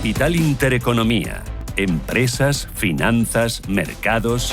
Capital Intereconomía. Empresas, finanzas, mercados.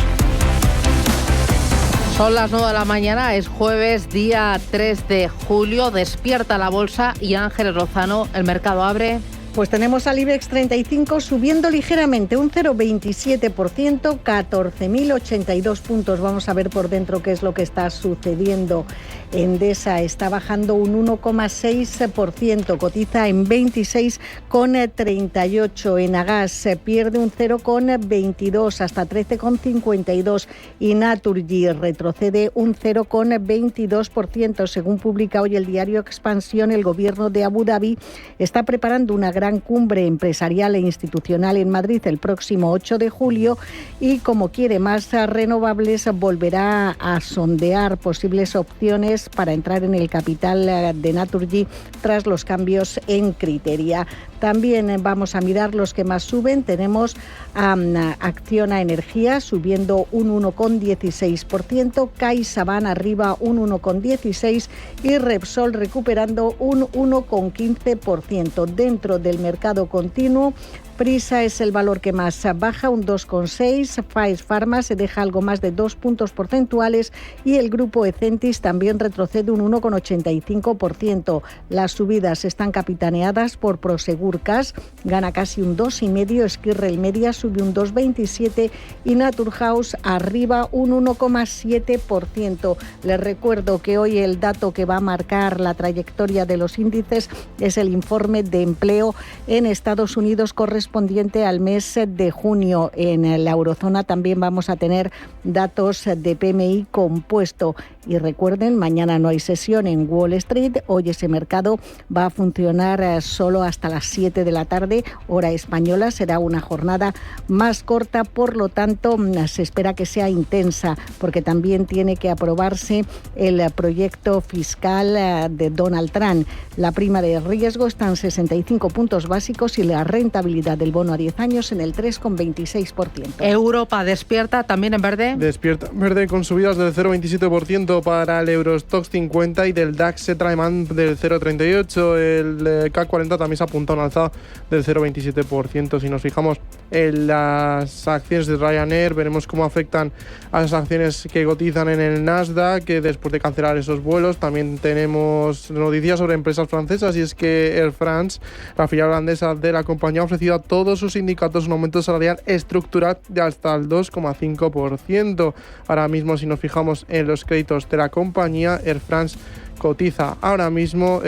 Son las 9 de la mañana, es jueves, día 3 de julio. Despierta la bolsa y Ángeles Lozano, el mercado abre. Pues tenemos al IBEX 35 subiendo ligeramente, un 0,27%, 14.082 puntos. Vamos a ver por dentro qué es lo que está sucediendo. Endesa está bajando un 1,6%, cotiza en 26,38. Enagas pierde un 0,22 hasta 13,52 y Naturgy retrocede un 0,22%. Según publica hoy el diario Expansión, el gobierno de Abu Dhabi está preparando una gran cumbre empresarial e institucional en Madrid el próximo 8 de julio y, como quiere más renovables, volverá a sondear posibles opciones para entrar en el capital de Naturgy tras los cambios en Criteria. También vamos a mirar los que más suben. Tenemos a Acciona Energía subiendo un 1,16%, CaixaBank arriba un 1,16% y Repsol recuperando un 1,15%. Dentro del mercado continuo, Prisa es el valor que más baja, un 2,6%. Faes Farma se deja algo más de 2 puntos porcentuales y el grupo Ecentis también retrocede un 1,85%. Las subidas están capitaneadas por Prosegur Cash, gana casi un 2,5%, Esquirrel Media sube un 2,27% y Naturhaus arriba un 1,7%. Les recuerdo que hoy el dato que va a marcar la trayectoria de los índices es el informe de empleo en Estados Unidos correspondiente al mes de junio. En la eurozona también vamos a tener datos de PMI compuesto. Y recuerden, mañana no hay sesión en Wall Street. Hoy ese mercado va a funcionar solo hasta las 7 de la tarde, hora española. Será una jornada más corta, por lo tanto, se espera que sea intensa, porque también tiene que aprobarse el proyecto fiscal de Donald Trump. La prima de riesgo está en 65 puntos básicos y la rentabilidad del bono a 10 años en el 3,26%. Europa despierta también en verde. Despierta en verde con subidas del 0,27% para el Eurostoxx 50 y del DAX alemán del 0,38%. El CAC 40 también se apunta a un alza del 0,27%. Si nos fijamos en las acciones de Ryanair, veremos cómo afectan a las acciones que cotizan en el Nasdaq, que después de cancelar esos vuelos. También tenemos noticias sobre empresas francesas, y es que Air France, la filial holandesa de la compañía, ha ofrecido a todos sus sindicatos un aumento salarial estructural de hasta el 2,5%. Ahora mismo, si nos fijamos en los créditos de la compañía, Air France cotiza ahora mismo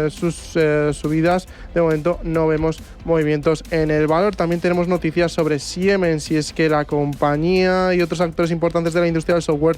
sus subidas. De momento no vemos movimientos en el valor. También tenemos noticias sobre Siemens, y es que la compañía y otros actores importantes de la industria del software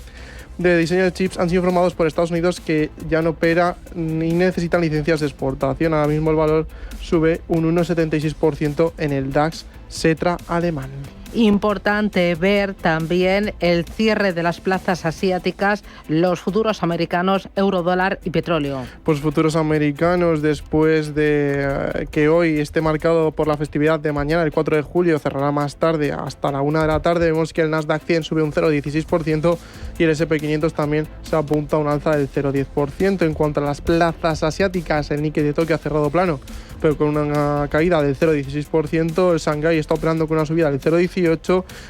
de diseño de chips han sido informados por Estados Unidos que ya no opera ni necesitan licencias de exportación. Ahora mismo el valor sube un 1,76% en el DAX Xetra alemán. Importante ver también el cierre de las plazas asiáticas, los futuros americanos, eurodólar y petróleo. Pues futuros americanos, después de que hoy esté marcado por la festividad de mañana, el 4 de julio, cerrará más tarde hasta la 1 de la tarde. Vemos que el Nasdaq 100 sube un 0,16% y el S&P 500 también se apunta a un alza del 0,10%. En cuanto a las plazas asiáticas, el Nikkei de Tokio ha cerrado plano, pero con una caída del 0,16%. El Shanghái está operando con una subida del 0,18%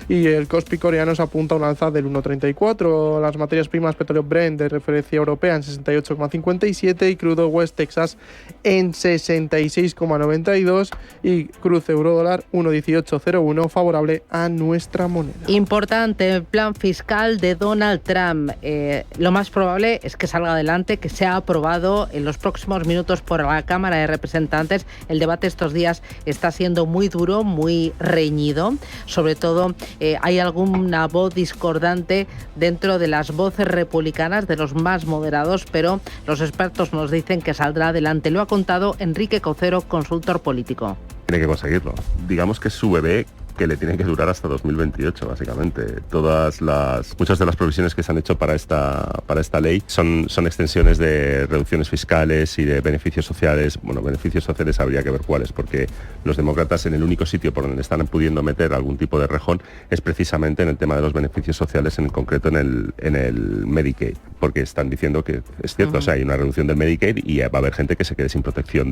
y el Kospi coreano se apunta a un alza del 1,34%. Las materias primas, petróleo Brent de referencia europea en 68,57 y crudo West Texas en 66,92 y cruz eurodólar 1,1801, favorable a nuestra moneda. Importante el plan fiscal de Donald Trump. Lo más probable es que salga adelante, que sea aprobado en los próximos minutos por la Cámara de Representantes. El debate estos días está siendo muy duro, muy reñido. Sobre todo hay alguna voz discordante dentro de las voces republicanas, de los más moderados, pero los expertos nos dicen que saldrá adelante. Lo ha contado Enrique Cocero, consultor político. Tiene que conseguirlo. Digamos que es su bebé, que le tienen que durar hasta 2028, básicamente. Muchas de las provisiones que se han hecho para esta ley son extensiones de reducciones fiscales y de beneficios sociales. Bueno, beneficios sociales habría que ver cuáles, porque los demócratas en el único sitio por donde están pudiendo meter algún tipo de rejón es precisamente en el tema de los beneficios sociales, en concreto en el Medicaid, porque están diciendo que es cierto, o sea, hay una reducción del Medicaid y va a haber gente que se quede sin protección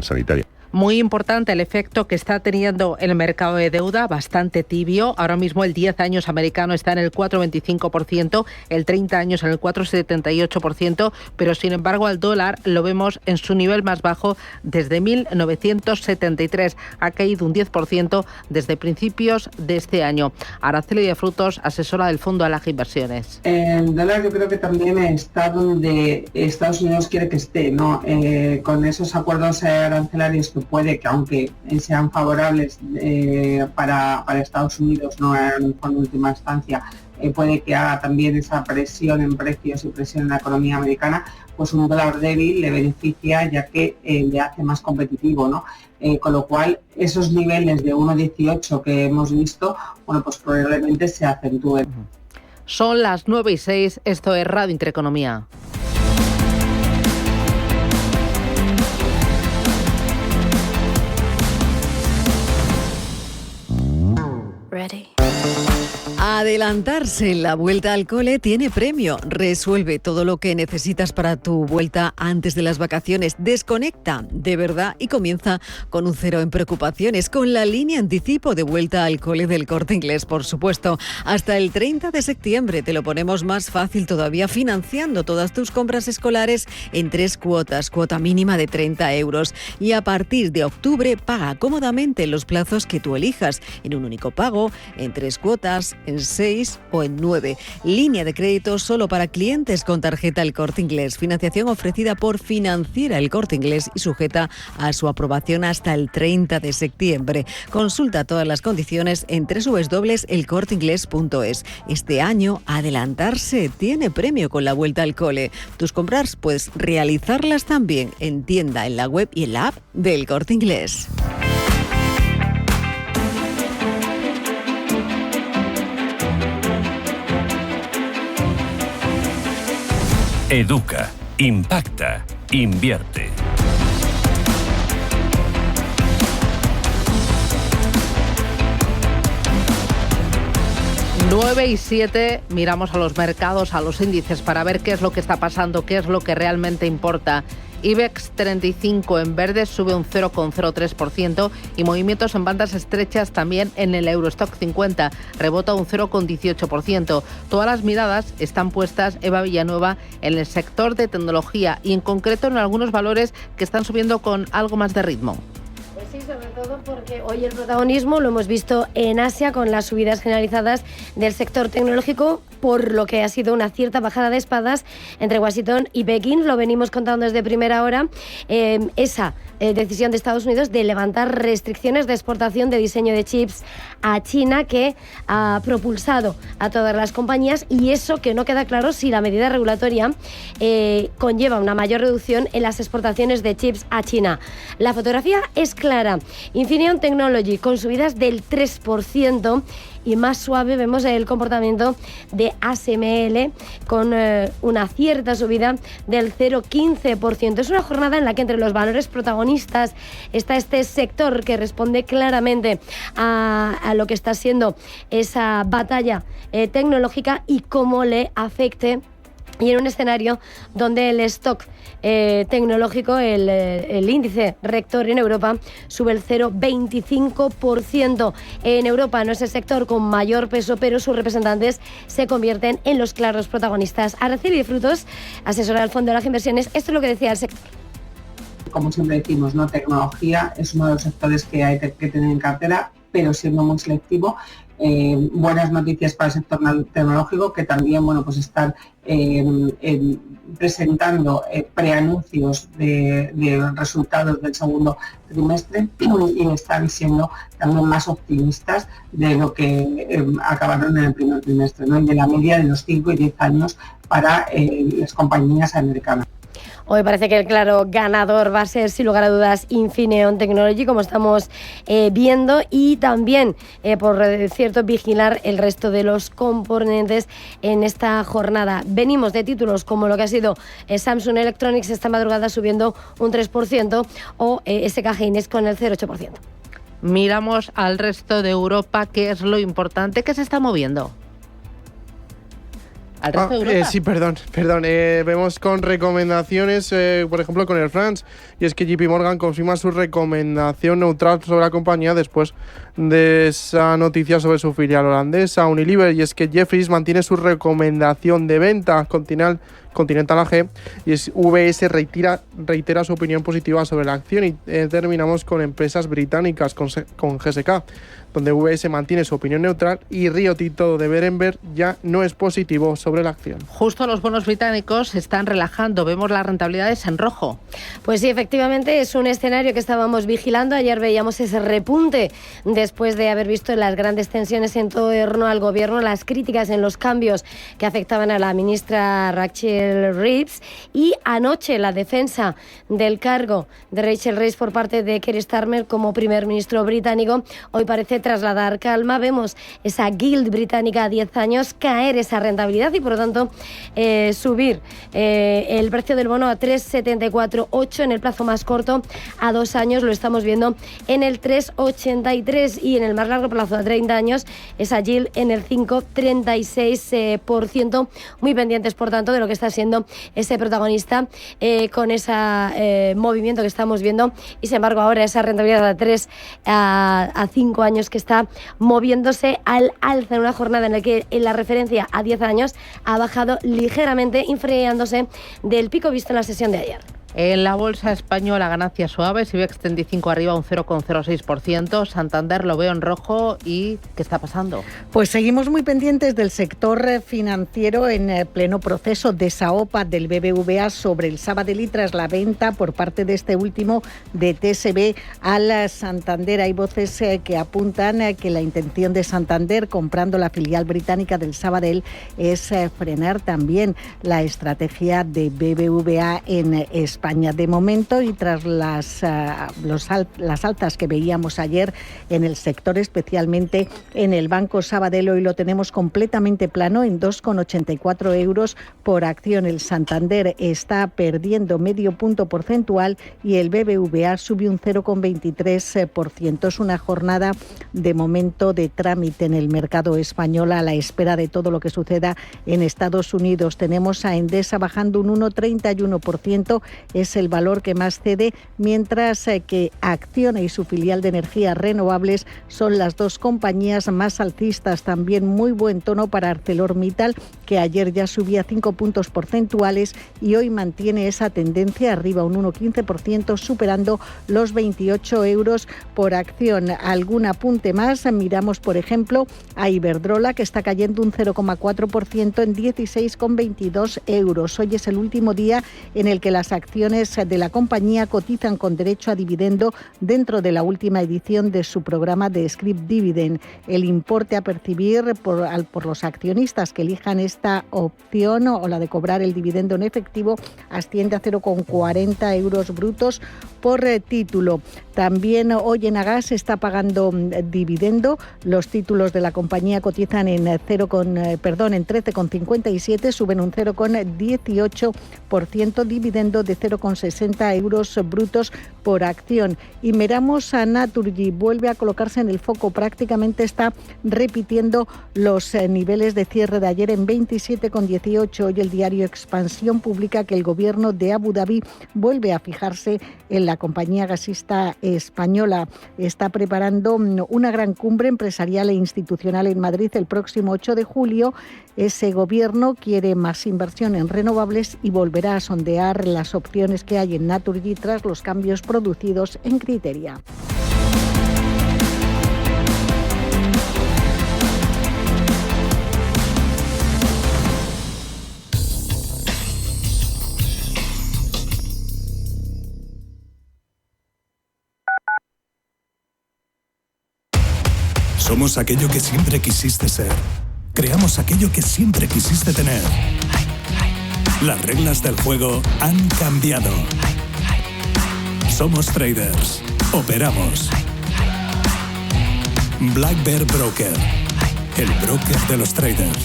sanitaria. Muy importante el efecto que está teniendo el mercado de deuda, bastante tibio. Ahora mismo el 10 años americano está en el 4,25%, el 30 años en el 4,78%, pero sin embargo al dólar lo vemos en su nivel más bajo desde 1973. Ha caído un 10% desde principios de este año. Araceli de Frutos, asesora del Fondo Alag Inversiones. El dólar yo creo que también está donde Estados Unidos quiere que esté, ¿no? Con esos acuerdos arancelarios que puede que, aunque sean favorables para Estados Unidos, no en última instancia, puede que haga también esa presión en precios y presión en la economía americana, pues un dólar débil le beneficia, ya que le hace más competitivo, ¿no? Con lo cual, esos niveles de 1,18 que hemos visto, bueno, pues probablemente se acentúen. Son las 9:06, esto es Radio Intereconomía. Ready. Adelantarse en la vuelta al cole tiene premio. Resuelve todo lo que necesitas para tu vuelta antes de las vacaciones. Desconecta de verdad y comienza con un cero en preocupaciones, con la línea anticipo de vuelta al cole del Corte Inglés, por supuesto. Hasta el 30 de septiembre te lo ponemos más fácil todavía, financiando todas tus compras escolares en 3 cuotas, cuota mínima de 30 euros. Y a partir de octubre paga cómodamente los plazos que tú elijas, en un único pago, en 3 cuotas, en 6 o en 9. Línea de crédito solo para clientes con tarjeta El Corte Inglés. Financiación ofrecida por Financiera El Corte Inglés y sujeta a su aprobación hasta el 30 de septiembre. Consulta todas las condiciones en www.elcorteingles.es. Este año, adelantarse tiene premio con la vuelta al cole. Tus compras puedes realizarlas también en tienda, en la web y en la app del Corte Inglés. Educa, impacta, invierte. Nueve y 7, miramos a los mercados, a los índices para ver qué es lo que está pasando, qué es lo que realmente importa. IBEX 35 en verde sube un 0,03% y movimientos en bandas estrechas también en el Eurostock 50, rebota un 0,18%. Todas las miradas están puestas, Eva Villanueva, en el sector de tecnología y en concreto en algunos valores que están subiendo con algo más de ritmo. Sí, sobre todo porque hoy el protagonismo lo hemos visto en Asia con las subidas generalizadas del sector tecnológico, por lo que ha sido una cierta bajada de espadas entre Washington y Pekín. Lo venimos contando desde primera hora. Esa decisión de Estados Unidos de levantar restricciones de exportación de diseño de chips a China, que ha propulsado a todas las compañías, y eso que no queda claro si la medida regulatoria conlleva una mayor reducción en las exportaciones de chips a China. La fotografía es clara. Infineon Technology con subidas del 3%, y más suave vemos el comportamiento de ASML con una cierta subida del 0,15%. Es una jornada en la que entre los valores protagonistas está este sector que responde claramente a lo que está siendo esa batalla tecnológica y cómo le afecte, y en un escenario donde el stock tecnológico, el índice rector en Europa sube el 0,25%. En Europa no es el sector con mayor peso, pero sus representantes se convierten en los claros protagonistas. Araceli de Frutos, asesora del Fondo Alag Inversiones, esto es lo que decía el sector. Como siempre decimos, ¿no? Tecnología es uno de los sectores que hay que tener en cartera, pero siendo muy selectivo. Buenas noticias para el sector tecnológico, que también, bueno, pues están presentando preanuncios de resultados del segundo trimestre y están siendo también más optimistas de lo que acabaron en el primer trimestre, ¿no? Y de la media de los 5 y 10 años para las compañías americanas. Hoy parece que el claro ganador va a ser, sin lugar a dudas, Infineon Technology, como estamos viendo, y también, por cierto, vigilar el resto de los componentes en esta jornada. Venimos de títulos como lo que ha sido Samsung Electronics esta madrugada subiendo un 3%, o SK Hynix con el 0,8%. Miramos al resto de Europa, ¿qué es lo importante que se está moviendo? al resto de Europa. Sí, perdón. Vemos con recomendaciones, por ejemplo, con Air France, y es que JP Morgan confirma su recomendación neutral sobre la compañía después de esa noticia sobre su filial holandesa Unilever, y es que Jefferies mantiene su recomendación de venta Continental AG, y VS reitera su opinión positiva sobre la acción. Y terminamos con empresas británicas, con GSK, donde VS mantiene su opinión neutral y Rio Tinto de Berenberg ya no es positivo sobre la acción. Justo los bonos británicos se están relajando, vemos las rentabilidades en rojo. Pues sí, efectivamente es un escenario que estábamos vigilando. Ayer veíamos ese repunte después de haber visto las grandes tensiones en torno al gobierno, las críticas en los cambios que afectaban a la ministra Rachel Reeves, y anoche la defensa del cargo de Rachel Reeves por parte de Keir Starmer como primer ministro británico hoy parece trasladar calma. Vemos esa Gilt británica a 10 años caer esa rentabilidad y por lo tanto subir el precio del bono a 3,74,8 en el plazo más corto a 2 años, lo estamos viendo en el 3,83, y en el más largo plazo a 30 años esa Gilt en el 5,36%. Muy pendientes por tanto de lo que está siendo ese protagonista con ese movimiento que estamos viendo, y sin embargo ahora esa rentabilidad a 3 a 5 años que está moviéndose al alza en una jornada en la que la referencia a 10 años ha bajado ligeramente, influenciándose del pico visto en la sesión de ayer. En la bolsa española ganancias suaves, IBEX 35 arriba un 0,06%, Santander lo veo en rojo. ¿Y qué está pasando? Pues seguimos muy pendientes del sector financiero en pleno proceso de esa OPA del BBVA sobre el Sabadell tras la venta por parte de este último de TSB al Santander. Hay voces que apuntan que la intención de Santander comprando la filial británica del Sabadell es frenar también la estrategia de BBVA en España. De momento, y tras las altas que veíamos ayer en el sector, especialmente en el Banco Sabadell, hoy lo tenemos completamente plano en 2,84 euros por acción. El Santander está perdiendo medio punto porcentual y el BBVA sube un 0,23%. Es una jornada de momento de trámite en el mercado español a la espera de todo lo que suceda en Estados Unidos. Tenemos a Endesa bajando un 1,31%. Es el valor que más cede, mientras que Acciona y su filial de energías renovables son las dos compañías más alcistas. También muy buen tono para ArcelorMittal, que ayer ya subía 5 puntos porcentuales y hoy mantiene esa tendencia arriba un 1,15%, superando los 28 euros por acción. Algún apunte más, miramos por ejemplo a Iberdrola, que está cayendo un 0,4% en 16,22 euros. Hoy es el último día en el que las acciones de la compañía cotizan con derecho a dividendo dentro de la última edición de su programa de scrip dividend. El importe a percibir por los accionistas que elijan esta opción o la de cobrar el dividendo en efectivo asciende a 0,40 euros brutos por título. También hoy Enagas está pagando dividendo. Los títulos de la compañía cotizan en 13,57, suben un 0,18%, dividendo de 0,60 euros brutos por acción. Y miramos a Naturgy, vuelve a colocarse en el foco, prácticamente está repitiendo los niveles de cierre de ayer en 27,18. Hoy el diario Expansión publica que el gobierno de Abu Dhabi vuelve a fijarse en la compañía gasista española. Está preparando una gran cumbre empresarial e institucional en Madrid el próximo 8 de julio. Ese gobierno quiere más inversión en renovables y volverá a sondear las opciones que hay en Naturgy tras los cambios producidos en Criteria. Somos aquello que siempre quisiste ser. Creamos aquello que siempre quisiste tener. Las reglas del juego han cambiado. Somos traders. Operamos. Black Bear Broker. El broker de los traders.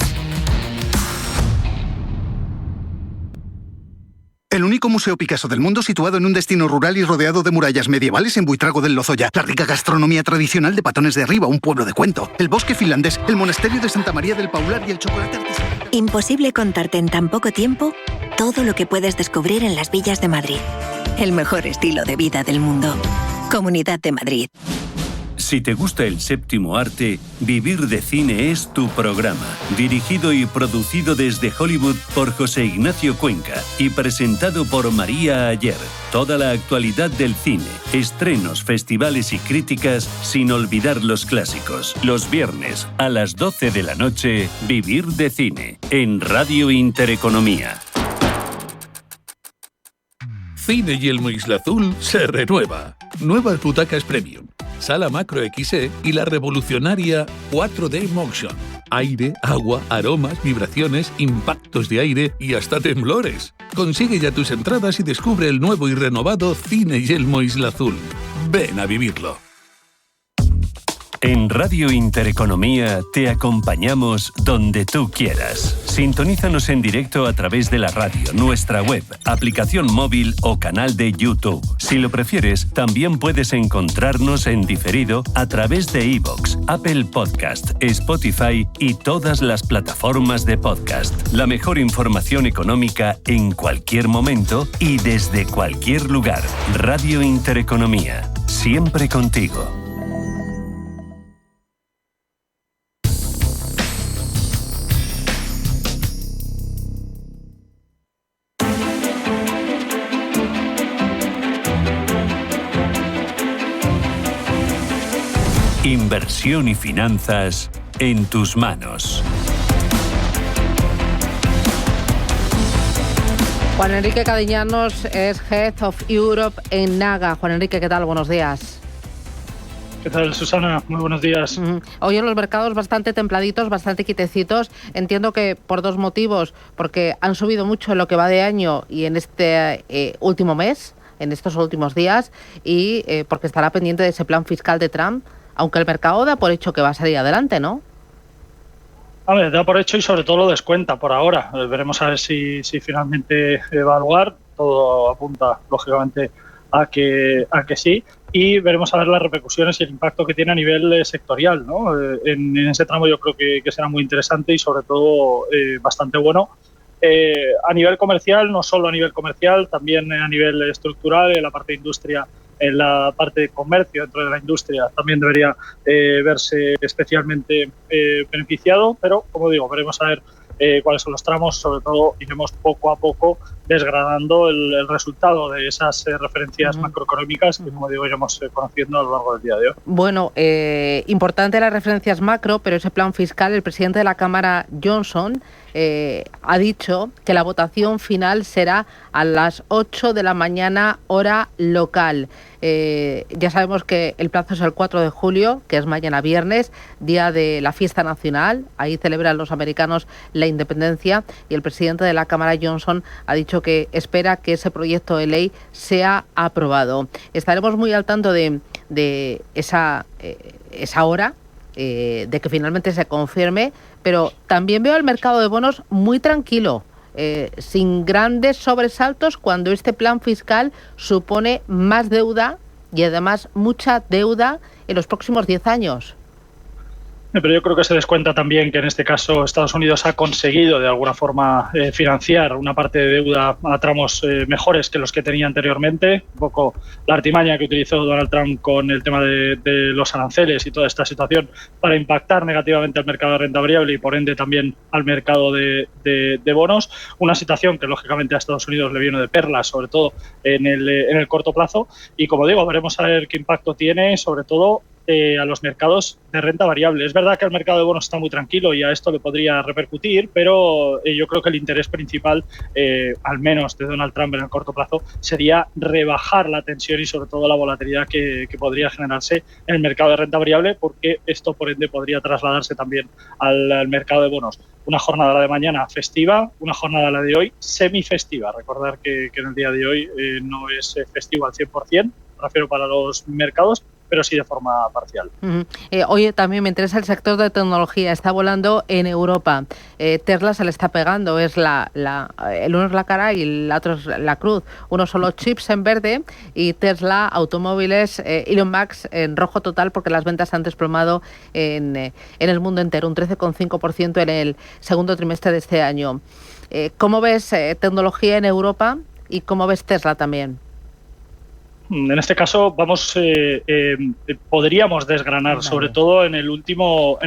El único museo Picasso del mundo situado en un destino rural y rodeado de murallas medievales en Buitrago del Lozoya. La rica gastronomía tradicional de Patones de Arriba, un pueblo de cuento. El bosque finlandés, el monasterio de Santa María del Paular y el chocolate artesanal. Imposible contarte en tan poco tiempo todo lo que puedes descubrir en las villas de Madrid. El mejor estilo de vida del mundo. Comunidad de Madrid. Si te gusta el séptimo arte, Vivir de Cine es tu programa. Dirigido y producido desde Hollywood por José Ignacio Cuenca y presentado por María Ayer. Toda la actualidad del cine, estrenos, festivales y críticas, sin olvidar los clásicos. Los viernes a las 12 de la noche, Vivir de Cine, en Radio Intereconomía. Cine Yelmo Isla Azul se renueva. Nuevas butacas premium, sala macro XE y la revolucionaria 4D Motion. Aire, agua, aromas, vibraciones, impactos de aire y hasta temblores. Consigue ya tus entradas y descubre el nuevo y renovado Cine Yelmo Isla Azul. Ven a vivirlo. En Radio Intereconomía te acompañamos donde tú quieras. Sintonízanos en directo a través de la radio, nuestra web, aplicación móvil o canal de YouTube. Si lo prefieres, también puedes encontrarnos en diferido a través de iVoox, Apple Podcast, Spotify y todas las plataformas de podcast. La mejor información económica en cualquier momento y desde cualquier lugar. Radio Intereconomía, siempre contigo. Inversión y finanzas en tus manos. Juan Enrique Cadiñanos es Head of Europe en Naga. Juan Enrique, ¿qué tal? Buenos días. ¿Qué tal, Susana? Muy buenos días. Hoy en los mercados bastante templaditos, bastante quietecitos. Entiendo que por dos motivos, porque han subido mucho en lo que va de año y en este último mes, en estos últimos días, y porque estará pendiente de ese plan fiscal de Trump, aunque el mercado da por hecho que va a salir adelante, ¿no? A ver, da por hecho y sobre todo lo descuenta por ahora. Veremos a ver si finalmente va a lugar. Todo apunta, lógicamente, a que sí. Y veremos a ver las repercusiones y el impacto que tiene a nivel sectorial, ¿no? En ese tramo yo creo que será muy interesante y sobre todo bastante bueno. A nivel comercial, no solo a nivel comercial, también a nivel estructural, en la parte de industria, en la parte de comercio dentro de la industria también debería verse especialmente beneficiado, pero como digo, veremos a ver cuáles son los tramos, sobre todo iremos poco a poco desgranando el resultado de esas referencias macroeconómicas que, como digo, iremos conociendo a lo largo del día de hoy. Bueno, importante las referencias macro, pero ese plan fiscal, el presidente de la Cámara, Johnson, ha dicho que la votación final será a las 8 de la mañana, hora local. Ya sabemos que el plazo es el 4 de julio, que es mañana viernes, día de la fiesta nacional. Ahí celebran los americanos la independencia y el presidente de la Cámara, Johnson, ha dicho que espera que ese proyecto de ley sea aprobado. Estaremos muy al tanto de esa hora, de que finalmente se confirme, pero también veo el mercado de bonos muy tranquilo, sin grandes sobresaltos, cuando este plan fiscal supone más deuda y además mucha deuda en los próximos 10 años. Pero yo creo que se descuenta también que en este caso Estados Unidos ha conseguido de alguna forma financiar una parte de deuda a tramos mejores que los que tenía anteriormente. Un poco la artimaña que utilizó Donald Trump con el tema de los aranceles y toda esta situación para impactar negativamente al mercado de renta variable y por ende también al mercado de bonos. Una situación que lógicamente a Estados Unidos le vino de perlas, sobre todo en el corto plazo. Y como digo, veremos a ver qué impacto tiene, sobre todo a los mercados de renta variable. Es verdad que el mercado de bonos está muy tranquilo y a esto le podría repercutir, pero yo creo que el interés principal, al menos de Donald Trump en el corto plazo, sería rebajar la tensión y sobre todo la volatilidad que podría generarse en el mercado de renta variable, porque esto por ende podría trasladarse también al mercado de bonos. Una jornada la de mañana festiva, una jornada la de hoy semifestiva. Recordar que en el día de hoy no es festivo al 100%, me refiero para los mercados, pero sí de forma parcial. Oye, también me interesa el sector de tecnología, está volando en Europa. Tesla se le está pegando, el uno es la cara y el otro es la cruz. Uno son los chips en verde y Tesla, automóviles, Elon Musk en rojo total porque las ventas han desplomado en el mundo entero, un 13,5% en el segundo trimestre de este año. ¿Cómo ves tecnología en Europa y cómo ves Tesla también? En este caso podríamos desgranar, sobre todo en el último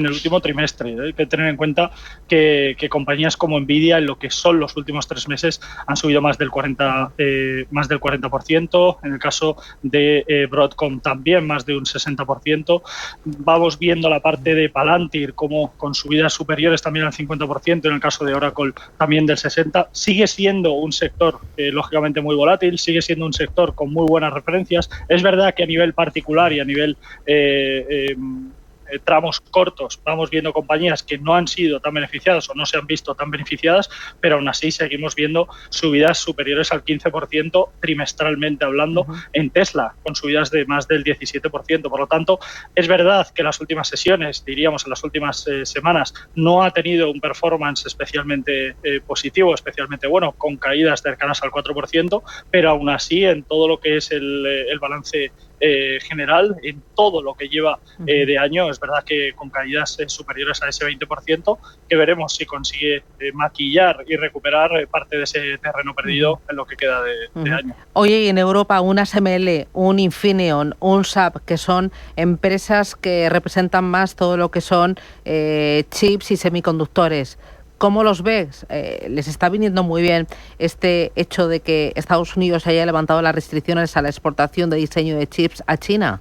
trimestre. Hay que tener en cuenta que compañías como Nvidia en lo que son los últimos 3 meses han subido más del 40%. En el caso de Broadcom también más de un 60%. Vamos viendo la parte de Palantir como con subidas superiores también al 50%. En el caso de Oracle también del 60%. Sigue siendo un sector lógicamente muy volátil. Sigue siendo un sector con muy buenas referencias. Es verdad que a nivel particular y a nivel tramos cortos vamos viendo compañías que no han sido tan beneficiadas o no se han visto tan beneficiadas, pero aún así seguimos viendo subidas superiores al 15% trimestralmente hablando en Tesla, con subidas de más del 17%. Por lo tanto, es verdad que en las últimas sesiones, diríamos en las últimas semanas, no ha tenido un performance especialmente positivo, especialmente bueno, con caídas cercanas al 4%, pero aún así en todo lo que es el balance general, en todo lo que lleva de año, es verdad que con caídas superiores a ese 20%, que veremos si consigue maquillar y recuperar parte de ese terreno perdido en lo que queda de año. Oye, y en Europa un ASML, un Infineon, un SAP, que son empresas que representan más todo lo que son chips y semiconductores. ¿Cómo los ves? ¿Les está viniendo muy bien este hecho de que Estados Unidos haya levantado las restricciones a la exportación de diseño de chips a China?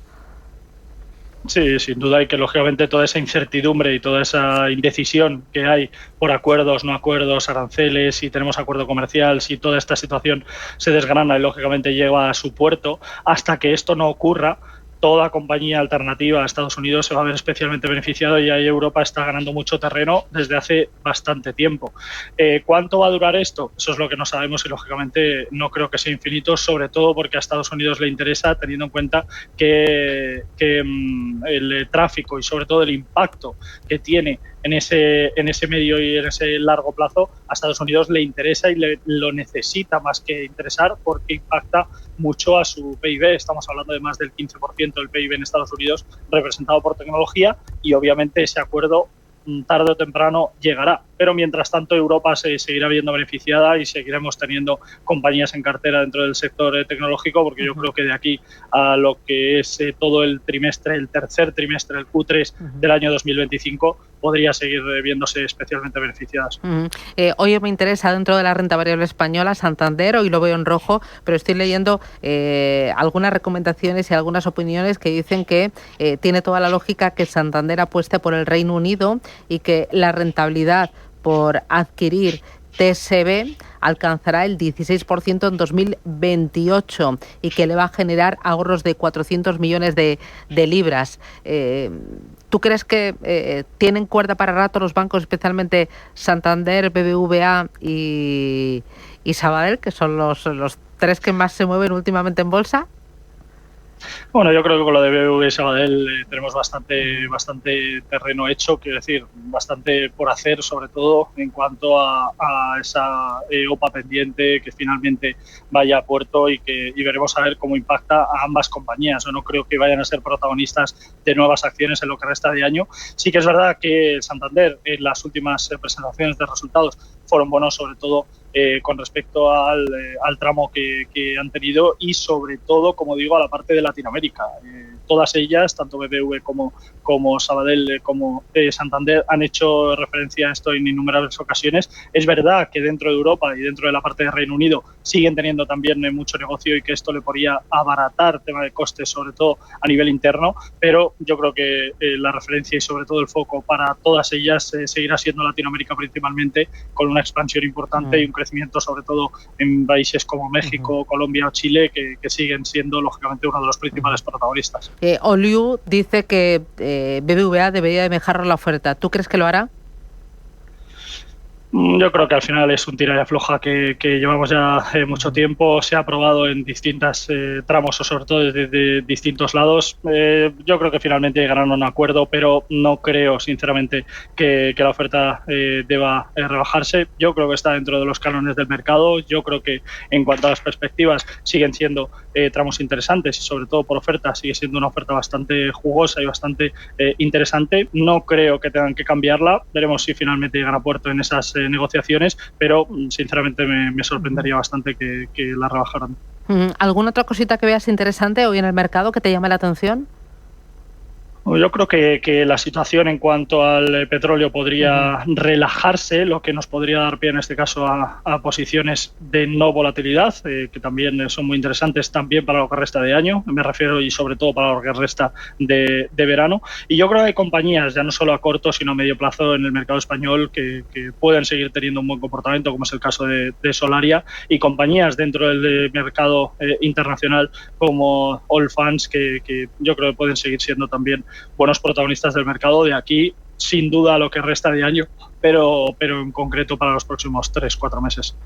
Sí, sin duda, y que lógicamente toda esa incertidumbre y toda esa indecisión que hay por acuerdos, no acuerdos, aranceles, si tenemos acuerdo comercial, si toda esta situación se desgrana y lógicamente llega a su puerto, hasta que esto no ocurra, toda compañía alternativa a Estados Unidos se va a ver especialmente beneficiada y ahí Europa está ganando mucho terreno desde hace bastante tiempo. ¿Cuánto va a durar esto? Eso es lo que no sabemos y lógicamente no creo que sea infinito, sobre todo porque a Estados Unidos le interesa, teniendo en cuenta que el tráfico y sobre todo el impacto que tiene en ese medio y en ese largo plazo, a Estados Unidos le interesa y lo necesita más que interesar porque impacta mucho a su PIB. Estamos hablando de más del 15% del PIB en Estados Unidos representado por tecnología y obviamente ese acuerdo tarde o temprano llegará. Pero mientras tanto Europa se seguirá viendo beneficiada y seguiremos teniendo compañías en cartera dentro del sector tecnológico, porque yo creo que de aquí a lo que es todo el tercer trimestre, el Q3 del año 2025, podría seguir viéndose especialmente beneficiadas. Hoy me interesa dentro de la renta variable española Santander, hoy lo veo en rojo, pero estoy leyendo algunas recomendaciones y algunas opiniones que dicen que tiene toda la lógica que Santander apueste por el Reino Unido y que la rentabilidad por adquirir TSB alcanzará el 16% en 2028 y que le va a generar ahorros de 400 millones de libras. ¿Tú crees que tienen cuerda para rato los bancos, especialmente Santander, BBVA y Sabadell, que son los 3 que más se mueven últimamente en bolsa? Bueno, yo creo que con lo de BBVA y Sabadell tenemos bastante terreno hecho, quiero decir, bastante por hacer, sobre todo en cuanto a esa OPA pendiente que finalmente vaya a puerto y veremos a ver cómo impacta a ambas compañías. Yo no creo que vayan a ser protagonistas de nuevas acciones en lo que resta de año. Sí que es verdad que Santander en las últimas presentaciones de resultados fueron buenos, sobre todo con respecto al tramo que han tenido y sobre todo, como digo, a la parte de Latinoamérica. Todas ellas, tanto BBV como Sabadell como Santander, han hecho referencia a esto en innumerables ocasiones. Es verdad que dentro de Europa y dentro de la parte de Reino Unido siguen teniendo también mucho negocio y que esto le podría abaratar tema de costes, sobre todo a nivel interno, pero yo creo que la referencia y sobre todo el foco para todas ellas seguirá siendo Latinoamérica principalmente, con una expansión importante y un crecimiento sobre todo en países como México, Colombia o Chile, que siguen siendo lógicamente uno de los principales protagonistas. Oliu dice que BBVA debería de mejorar la oferta. ¿Tú crees que lo hará? Yo creo que al final es un tira y afloja que llevamos ya mucho tiempo. Se ha aprobado en distintos tramos o sobre todo desde distintos lados. Yo creo que finalmente llegarán a un acuerdo, pero no creo sinceramente que la oferta deba rebajarse. Yo creo que está dentro de los cánones del mercado. Yo creo que en cuanto a las perspectivas siguen siendo tramos interesantes y sobre todo por oferta sigue siendo una oferta bastante jugosa y bastante interesante. No creo que tengan que cambiarla. Veremos si finalmente llegan a puerto en esas negociaciones, pero sinceramente me sorprendería bastante que la rebajaran. ¿Alguna otra cosita que veas interesante hoy en el mercado que te llame la atención? Yo creo que la situación en cuanto al petróleo podría relajarse, lo que nos podría dar pie en este caso a posiciones de no volatilidad, que también son muy interesantes también para lo que resta de año, me refiero, y sobre todo para lo que resta de verano. Y yo creo que hay compañías, ya no solo a corto sino a medio plazo en el mercado español, que pueden seguir teniendo un buen comportamiento, como es el caso de Solaria, y compañías dentro del mercado internacional como Allfunds, que yo creo que pueden seguir siendo también buenos protagonistas del mercado de aquí, sin duda, a lo que resta de año, pero en concreto para los próximos 3-4 meses.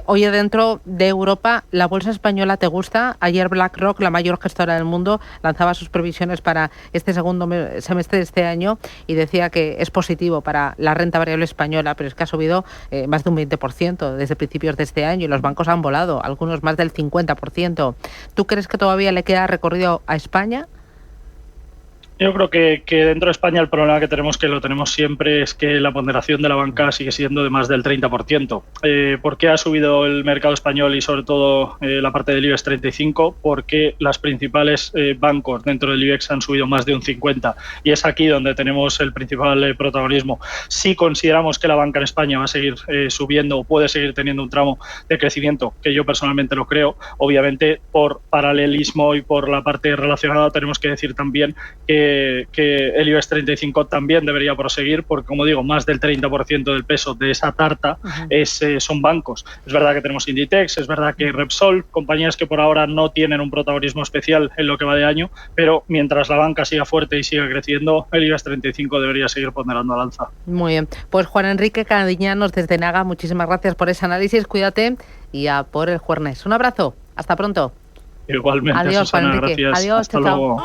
Oye, dentro de Europa, ¿la bolsa española te gusta? Ayer BlackRock, la mayor gestora del mundo, lanzaba sus previsiones para este segundo semestre de este año y decía que es positivo para la renta variable española, pero es que ha subido más de un 20% desde principios de este año y los bancos han volado, algunos más del 50%. ¿Tú crees que todavía le queda recorrido a España? Yo creo que dentro de España el problema que tenemos, que lo tenemos siempre, es que la ponderación de la banca sigue siendo de más del 30%. ¿Por qué ha subido el mercado español y sobre todo la parte del IBEX 35? Porque las principales bancos dentro del IBEX han subido más de un 50%, y es aquí donde tenemos el principal protagonismo. Si consideramos que la banca en España va a seguir subiendo o puede seguir teniendo un tramo de crecimiento, que yo personalmente lo creo, obviamente por paralelismo y por la parte relacionada tenemos que decir también que el IBEX 35 también debería proseguir, porque, como digo, más del 30% del peso de esa tarta son bancos. Es verdad que tenemos Inditex, es verdad que Repsol, compañías que por ahora no tienen un protagonismo especial en lo que va de año, pero mientras la banca siga fuerte y siga creciendo, el IBEX 35 debería seguir ponderando al alza. Muy bien. Pues Juan Enrique Cadiñanos desde Naga, muchísimas gracias por ese análisis, cuídate y a por el jueves. Un abrazo, hasta pronto. Igualmente, adiós, Susana, Juan Enrique. gracias. Adiós, hasta luego.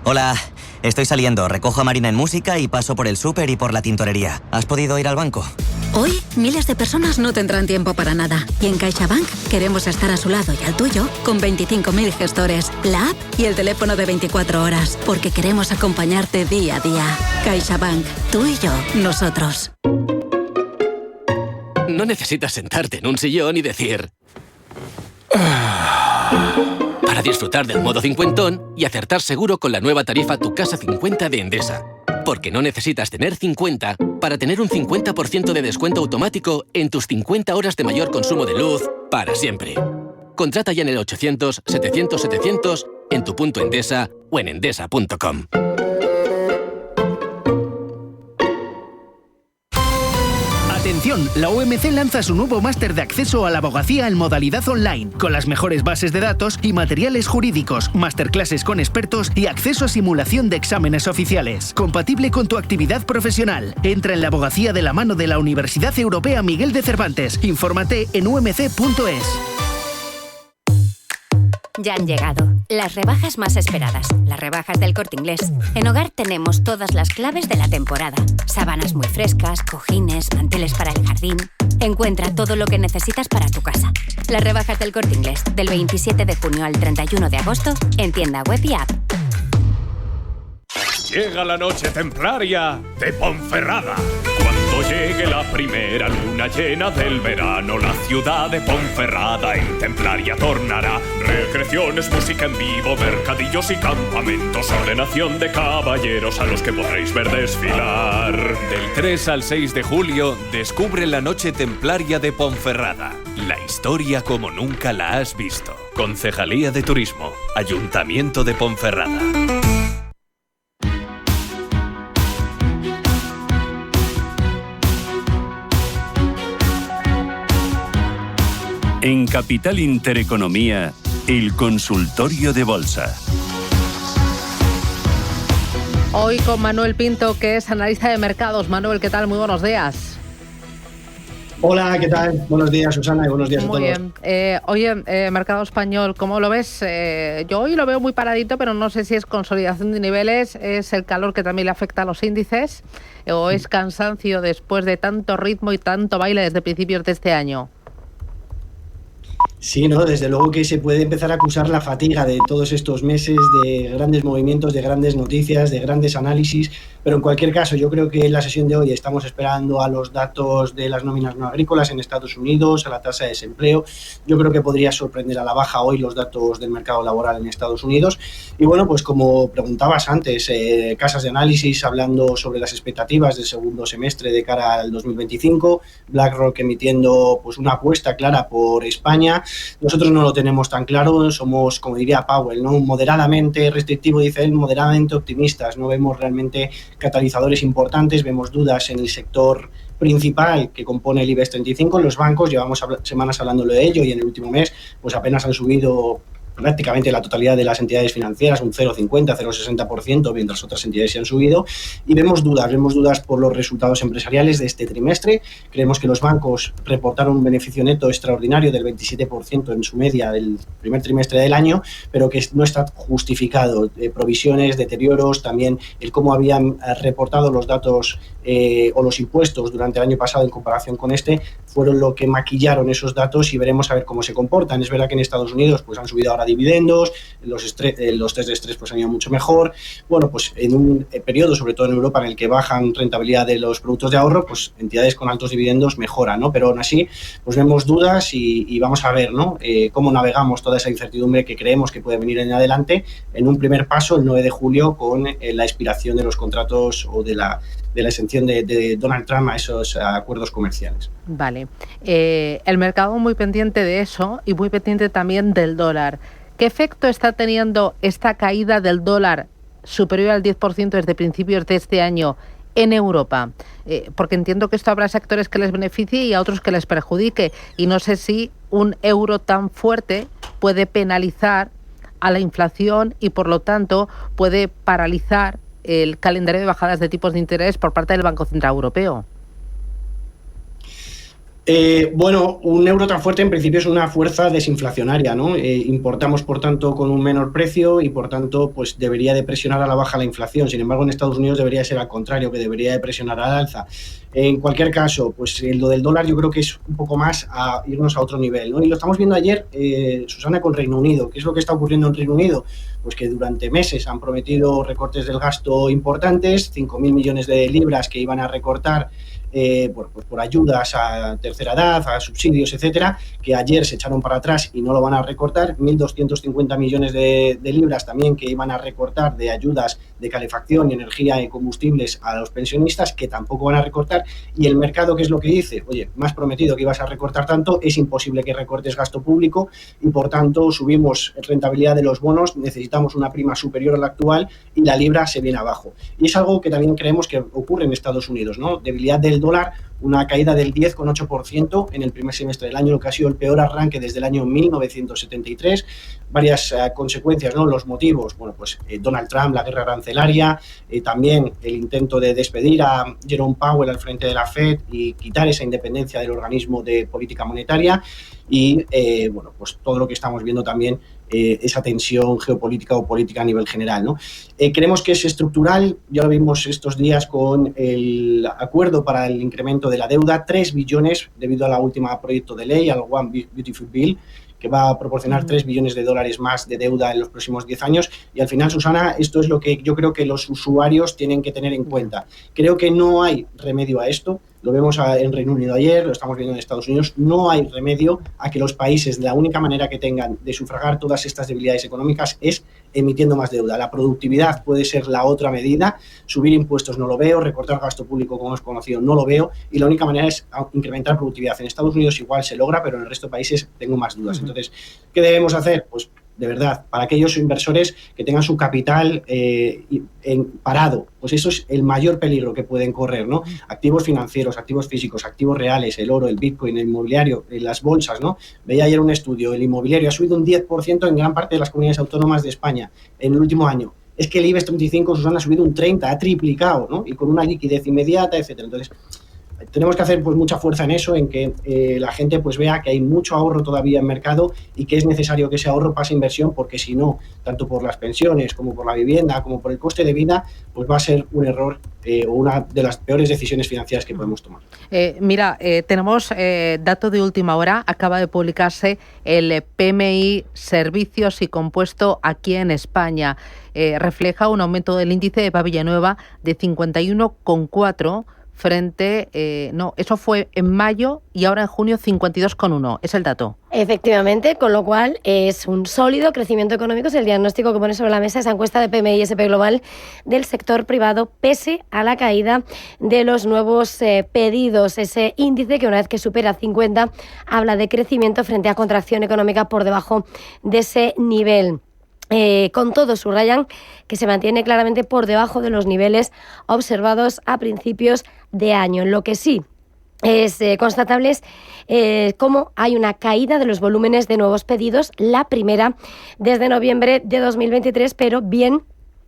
Hola, estoy saliendo, recojo a Marina en música y paso por el súper y por la tintorería. ¿Has podido ir al banco? Hoy, miles de personas no tendrán tiempo para nada. Y en CaixaBank queremos estar a su lado y al tuyo con 25.000 gestores, la app y el teléfono de 24 horas. Porque queremos acompañarte día a día. CaixaBank, tú y yo, nosotros. No necesitas sentarte en un sillón y decir... para disfrutar del modo cincuentón y acertar seguro con la nueva tarifa Tu Casa 50 de Endesa. Porque no necesitas tener 50 para tener un 50% de descuento automático en tus 50 horas de mayor consumo de luz para siempre. Contrata ya en el 800-700-700, en tu punto Endesa o en endesa.com. Atención, la UMC lanza su nuevo máster de acceso a la abogacía en modalidad online, con las mejores bases de datos y materiales jurídicos, masterclasses con expertos y acceso a simulación de exámenes oficiales. Compatible con tu actividad profesional. Entra en la abogacía de la mano de la Universidad Europea Miguel de Cervantes. Infórmate en umc.es. Ya han llegado las rebajas más esperadas, las rebajas del Corte Inglés. En Hogar tenemos todas las claves de la temporada. Sábanas muy frescas, cojines, manteles para el jardín. Encuentra todo lo que necesitas para tu casa. Las rebajas del Corte Inglés, del 27 de junio al 31 de agosto, en tienda web y app. Llega la noche templaria de Ponferrada. Cuando llegue la primera luna llena del verano, la ciudad de Ponferrada en templaria tornará. Recreaciones, música en vivo, mercadillos y campamentos, ordenación de caballeros a los que podréis ver desfilar. Del 3 al 6 de julio, descubre la noche templaria de Ponferrada. La historia como nunca la has visto. Concejalía de Turismo, Ayuntamiento de Ponferrada. En Capital Intereconomía, el consultorio de bolsa. Hoy con Manuel Pinto, que es analista de mercados. Manuel, ¿qué tal? Muy buenos días. Hola, ¿qué tal? Buenos días, Susana, y buenos días a todos. Muy bien. Oye, mercado español, ¿cómo lo ves? Yo hoy lo veo muy paradito, pero no sé si es consolidación de niveles, es el calor que también le afecta a los índices, o es cansancio después de tanto ritmo y tanto baile desde principios de este año. Sí, no, desde luego que se puede empezar a acusar la fatiga de todos estos meses de grandes movimientos, de grandes noticias, de grandes análisis, pero en cualquier caso yo creo que en la sesión de hoy estamos esperando a los datos de las nóminas no agrícolas en Estados Unidos, a la tasa de desempleo. Yo creo que podría sorprender a la baja hoy los datos del mercado laboral en Estados Unidos. Y bueno, pues como preguntabas antes, casas de análisis hablando sobre las expectativas del segundo semestre de cara al 2025, BlackRock emitiendo pues una apuesta clara por España. Nosotros no lo tenemos tan claro, somos, como diría Powell, ¿no? Moderadamente restrictivo, dice él, moderadamente optimistas. No vemos realmente catalizadores importantes, vemos dudas en el sector principal que compone el IBEX 35. Los bancos, llevamos semanas hablándolo de ello y en el último mes pues apenas han subido prácticamente la totalidad de las entidades financieras, un 0,50, 0,60%, mientras otras entidades se han subido, y vemos dudas por los resultados empresariales de este trimestre. Creemos que los bancos reportaron un beneficio neto extraordinario del 27% en su media del primer trimestre del año, pero que no está justificado. Provisiones, deterioros, también el cómo habían reportado los datos o los impuestos durante el año pasado en comparación con este, fueron lo que maquillaron esos datos y veremos a ver cómo se comportan. Es verdad que en Estados Unidos pues han subido ahora dividendos, los test de estrés pues han ido mucho mejor. Bueno, pues en un periodo, sobre todo en Europa, en el que bajan rentabilidad de los productos de ahorro, pues entidades con altos dividendos mejoran, ¿no? Pero aún así, pues vemos dudas y vamos a ver, ¿no? Cómo navegamos toda esa incertidumbre que creemos que puede venir en adelante en un primer paso, el 9 de julio, con la expiración de los contratos o de la exención de Donald Trump a esos acuerdos comerciales. Vale. El mercado muy pendiente de eso y muy pendiente también del dólar. ¿Qué efecto está teniendo esta caída del dólar superior al 10% desde principios de este año en Europa? Porque entiendo que esto habrá sectores que les beneficie y a otros que les perjudique. Y no sé si un euro tan fuerte puede penalizar a la inflación y, por lo tanto, puede paralizar el calendario de bajadas de tipos de interés por parte del Banco Central Europeo. Bueno, un euro tan fuerte en principio es una fuerza desinflacionaria, ¿no? Importamos, por tanto, con un menor precio y, por tanto, pues debería de presionar a la baja la inflación. Sin embargo, en Estados Unidos debería ser al contrario, que debería de presionar al alza. En cualquier caso, pues lo del dólar yo creo que es un poco más a irnos a otro nivel, ¿no? Y lo estamos viendo ayer, Susana, con Reino Unido. ¿Qué es lo que está ocurriendo en Reino Unido? Pues que durante meses han prometido recortes del gasto importantes, 5.000 millones de libras que iban a recortar por ayudas a tercera edad, a subsidios, etcétera, que ayer se echaron para atrás y no lo van a recortar. 1.250 millones de libras también que iban a recortar de ayudas de calefacción y energía y combustibles a los pensionistas, que tampoco van a recortar. Y el mercado, ¿qué es lo que dice? Oye, me has prometido que ibas a recortar tanto, es imposible que recortes gasto público y, por tanto, subimos rentabilidad de los bonos, necesitamos una prima superior a la actual y la libra se viene abajo. Y es algo que también creemos que ocurre en Estados Unidos, ¿no? Debilidad del dólar, una caída del 10,8% en el primer semestre del año, lo que ha sido el peor arranque desde el año 1973. Varias consecuencias, ¿no? Los motivos, bueno, pues Donald Trump, la guerra arancelaria, también el intento de despedir a Jerome Powell al frente de la Fed y quitar esa independencia del organismo de política monetaria y, bueno, pues todo lo que estamos viendo también, esa tensión geopolítica o política a nivel general, ¿no? Creemos que es estructural, ya lo vimos estos días con el acuerdo para el incremento de la deuda, 3 billones debido a la última proyecto de ley, al One Beautiful Bill, que va a proporcionar 3 billones de dólares más de deuda en los próximos 10 años. Y al final, Susana, esto es lo que yo creo que los usuarios tienen que tener en cuenta. Creo que no hay remedio a esto. Lo vemos en Reino Unido ayer, lo estamos viendo en Estados Unidos. No hay remedio a que los países, la única manera que tengan de sufragar todas estas debilidades económicas es emitiendo más deuda. La productividad puede ser la otra medida. Subir impuestos no lo veo, recortar gasto público, como hemos conocido, no lo veo. Y la única manera es incrementar productividad. En Estados Unidos igual se logra, pero en el resto de países tengo más dudas. Entonces, ¿qué debemos hacer? Pues, de verdad, para aquellos inversores que tengan su capital parado, pues eso es el mayor peligro que pueden correr, ¿no? Activos financieros, activos físicos, activos reales, el oro, el Bitcoin, el inmobiliario, las bolsas, ¿no? Veía ayer un estudio, el inmobiliario ha subido un 10% en gran parte de las comunidades autónomas de España en el último año. es que el IBEX 35, Susana, ha subido un 30, ha triplicado, ¿no? Y con una liquidez inmediata, etcétera. Entonces, tenemos que hacer pues mucha fuerza en eso, en que la gente pues vea que hay mucho ahorro todavía en mercado y que es necesario que ese ahorro pase a inversión, porque si no, tanto por las pensiones como por la vivienda, como por el coste de vida, pues va a ser un error o una de las peores decisiones financieras que podemos tomar. Tenemos dato de última hora, acaba de publicarse el PMI Servicios y Compuesto aquí en España. Refleja un aumento del índice de Pavilla Nueva de 51,4 frente, eso fue en mayo y ahora en junio 52,1, es el dato. Efectivamente, con lo cual es un sólido crecimiento económico, es el diagnóstico que pone sobre la mesa esa encuesta de PMI y SP Global del sector privado, pese a la caída de los nuevos pedidos. Ese índice que una vez que supera 50 habla de crecimiento frente a contracción económica por debajo de ese nivel. Con todo, subrayan que se mantiene claramente por debajo de los niveles observados a principios de año. Lo que sí es constatable es cómo hay una caída de los volúmenes de nuevos pedidos, la primera desde noviembre de 2023, pero bien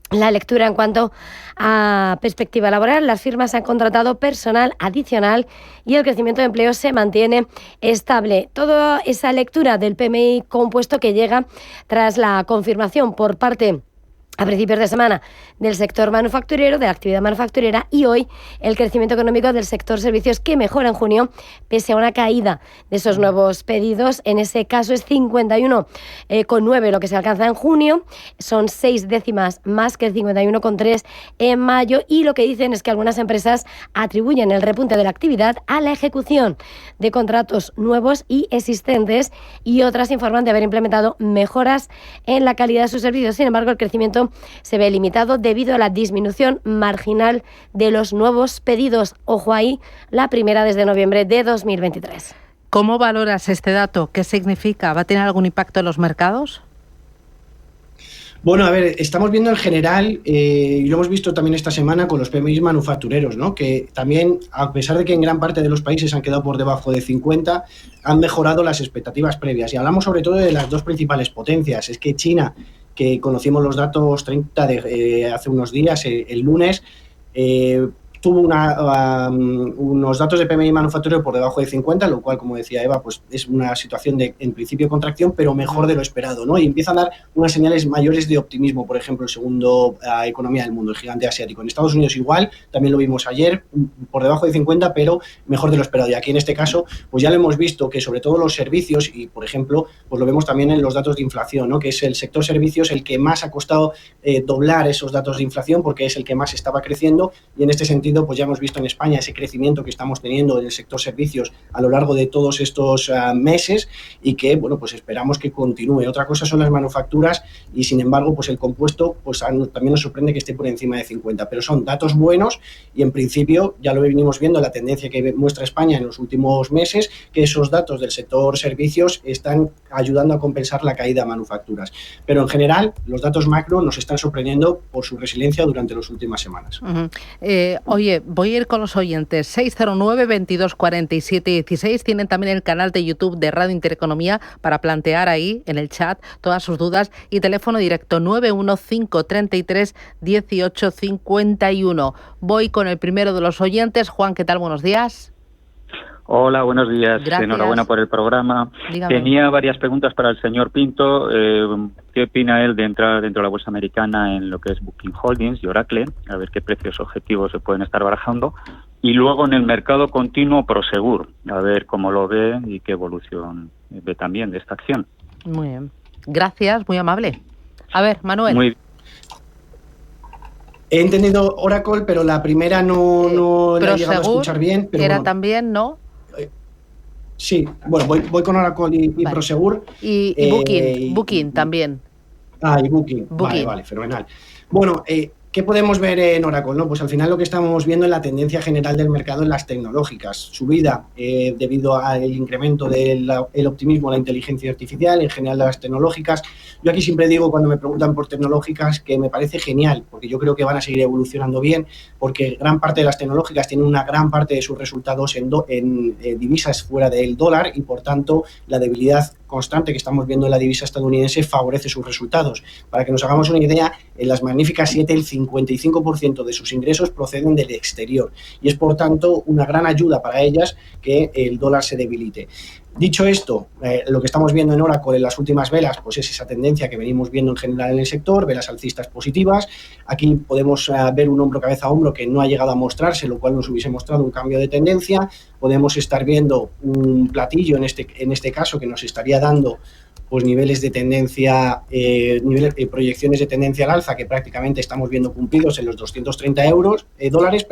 la lectura en cuanto a perspectiva laboral. Las firmas han contratado personal adicional y el crecimiento de empleo se mantiene estable. Toda esa lectura del PMI compuesto que llega tras la confirmación por parte a principios de semana del sector manufacturero, de la actividad manufacturera, y hoy el crecimiento económico del sector servicios, que mejora en junio pese a una caída de esos nuevos pedidos. En ese caso es 51,9 lo que se alcanza en junio, son 6 décimas más que el 51,3 en mayo, y lo que dicen es que algunas empresas atribuyen el repunte de la actividad a la ejecución de contratos nuevos y existentes, y otras informan de haber implementado mejoras en la calidad de sus servicios. Sin embargo, el crecimiento se ve limitado debido a la disminución marginal de los nuevos pedidos. Ojo ahí, la primera desde noviembre de 2023. ¿Cómo valoras este dato? ¿Qué significa? ¿Va a tener algún impacto en los mercados? Bueno, a ver, estamos viendo en general, y lo hemos visto también esta semana con los PMI manufactureros, ¿no? Que también, a pesar de que en gran parte de los países han quedado por debajo de 50, han mejorado las expectativas previas. Y hablamos sobre todo de las dos principales potencias. Es que China, que conocimos los datos 30 de hace unos días, el lunes, tuvo unos datos de PMI manufacturero por debajo de 50, lo cual, como decía Eva, pues es una situación de, en principio, contracción, pero mejor de lo esperado, ¿no? Y empiezan a dar unas señales mayores de optimismo. Por ejemplo, el segundo economía del mundo, el gigante asiático. En Estados Unidos igual, también lo vimos ayer, por debajo de 50, pero mejor de lo esperado. Y aquí, en este caso, pues ya lo hemos visto, que sobre todo los servicios, y por ejemplo, pues lo vemos también en los datos de inflación, ¿no? Que es el sector servicios el que más ha costado doblar esos datos de inflación, porque es el que más estaba creciendo, y en este sentido pues ya hemos visto en España ese crecimiento que estamos teniendo en el sector servicios a lo largo de todos estos meses, y que, bueno, pues esperamos que continúe. Otra cosa son las manufacturas, y sin embargo, pues el compuesto pues también nos sorprende que esté por encima de 50, pero son datos buenos, y en principio ya lo venimos viendo, la tendencia que muestra España en los últimos meses, que esos datos del sector servicios están ayudando a compensar la caída de manufacturas. Pero en general, los datos macro nos están sorprendiendo por su resiliencia durante las últimas semanas. Oye, voy a ir con los oyentes. 609 22 47 16. Tienen también el canal de YouTube de Radio Intereconomía para plantear ahí en el chat todas sus dudas, y teléfono directo 91533 1851. Voy con el primero de los oyentes. Juan, ¿qué tal? Buenos días. Hola, buenos días. Gracias. Enhorabuena por el programa. Dígame. Tenía varias preguntas para el señor Pinto. ¿Qué opina él de entrar dentro de la bolsa americana en lo que es Booking Holdings y Oracle? A ver qué precios objetivos se pueden estar barajando. Y luego en el mercado continuo Prosegur, a ver cómo lo ve y qué evolución ve también de esta acción. Muy bien. Gracias, muy amable. A ver, Manuel. Muy He entendido Oracle, pero la primera no la he llegado a escuchar bien. Pero era bueno, también, ¿no? Sí, bueno, voy con Oracle y Vale. Prosegur. Y Booking también. Y Booking. Vale, fenomenal. Bueno, ¿qué podemos ver en Oracle? ¿No? Pues al final lo que estamos viendo es la tendencia general del mercado en las tecnológicas. Subida debido al incremento del optimismo, la inteligencia artificial, en general de las tecnológicas. Yo aquí siempre digo, cuando me preguntan por tecnológicas, que me parece genial, porque yo creo que van a seguir evolucionando bien, porque gran parte de las tecnológicas tienen una gran parte de sus resultados en divisas fuera del dólar, y por tanto la debilidad constante que estamos viendo en la divisa estadounidense favorece sus resultados. Para que nos hagamos una idea, en las Magníficas 7 el 55% de sus ingresos proceden del exterior y es por tanto una gran ayuda para ellas que el dólar se debilite. Dicho esto, lo que estamos viendo en Oracle en las últimas velas pues es esa tendencia que venimos viendo en general en el sector, velas alcistas positivas. Aquí podemos ver un hombro cabeza a hombro que no ha llegado a mostrarse, lo cual nos hubiese mostrado un cambio de tendencia. Podemos estar viendo un platillo en este caso que nos estaría dando pues niveles de tendencia, proyecciones de tendencia al alza que prácticamente estamos viendo cumplidos en los 230 dólares,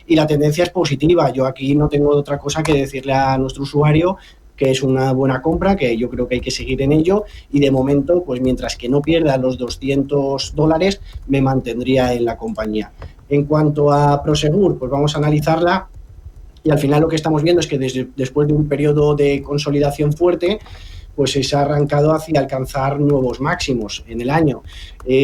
y la tendencia es positiva. Yo aquí no tengo otra cosa que decirle a nuestro usuario que es una buena compra, que yo creo que hay que seguir en ello, y de momento, pues mientras que no pierda los $200, me mantendría en la compañía. En cuanto a Prosegur, pues vamos a analizarla, y al final lo que estamos viendo es que después de un periodo de consolidación fuerte, pues se ha arrancado hacia alcanzar nuevos máximos en el año.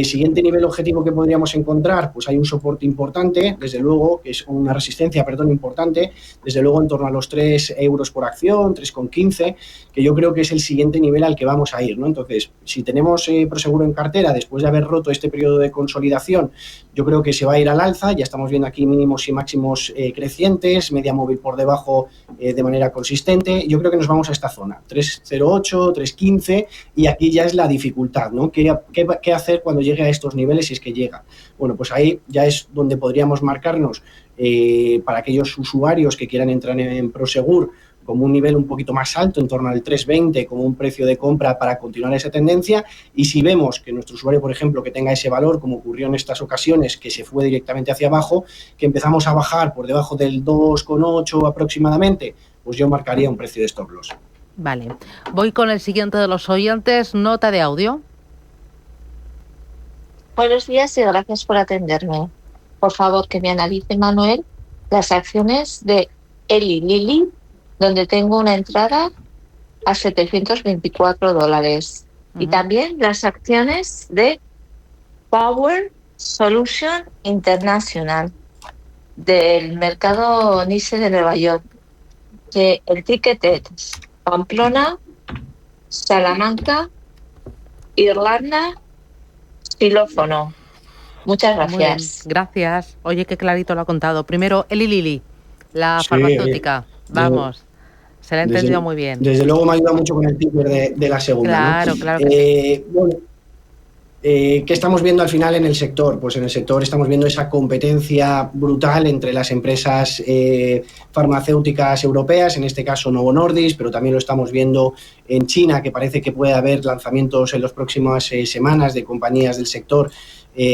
Siguiente nivel objetivo que podríamos encontrar, pues hay un soporte importante, desde luego, que es una resistencia, importante, desde luego en torno a los 3 euros por acción, 3,15, que yo creo que es el siguiente nivel al que vamos a ir, ¿no? Entonces, si tenemos Prosegur en cartera, después de haber roto este periodo de consolidación, yo creo que se va a ir al alza. Ya estamos viendo aquí mínimos y máximos crecientes, media móvil por debajo de manera consistente. Yo creo que nos vamos a esta zona, 3,08, 3,15, y aquí ya es la dificultad, ¿no? ¿Qué hacer cuando llegue a estos niveles, si es que llega? Bueno, pues ahí ya es donde podríamos marcarnos para aquellos usuarios que quieran entrar en Prosegur como un nivel un poquito más alto, en torno al 3,20, como un precio de compra para continuar esa tendencia. Y si vemos que nuestro usuario, por ejemplo, que tenga ese valor, como ocurrió en estas ocasiones, que se fue directamente hacia abajo, que empezamos a bajar por debajo del 2,8 aproximadamente, pues yo marcaría un precio de stop loss. Vale, voy con el siguiente de los oyentes, nota de audio. Buenos días y gracias por atenderme. Por favor, que me analice, Manuel, las acciones de Eli Lilly, donde tengo una entrada a $724. Y también las acciones de Power Solution International, del mercado NYSE de Nueva York, que el ticket es Pamplona, Salamanca, Irlanda, xilófono. Muchas gracias. Gracias. Oye, qué clarito lo ha contado. Primero, Eli Lilly, la farmacéutica. Vamos, se la ha entendido muy bien. Desde luego me ayuda mucho con el ticker de la segunda. Claro, ¿no? claro. ¿Qué estamos viendo al final en el sector? Pues en el sector estamos viendo esa competencia brutal entre las empresas farmacéuticas europeas, en este caso Novo Nordisk, pero también lo estamos viendo en China, que parece que puede haber lanzamientos en las próximas semanas de compañías del sector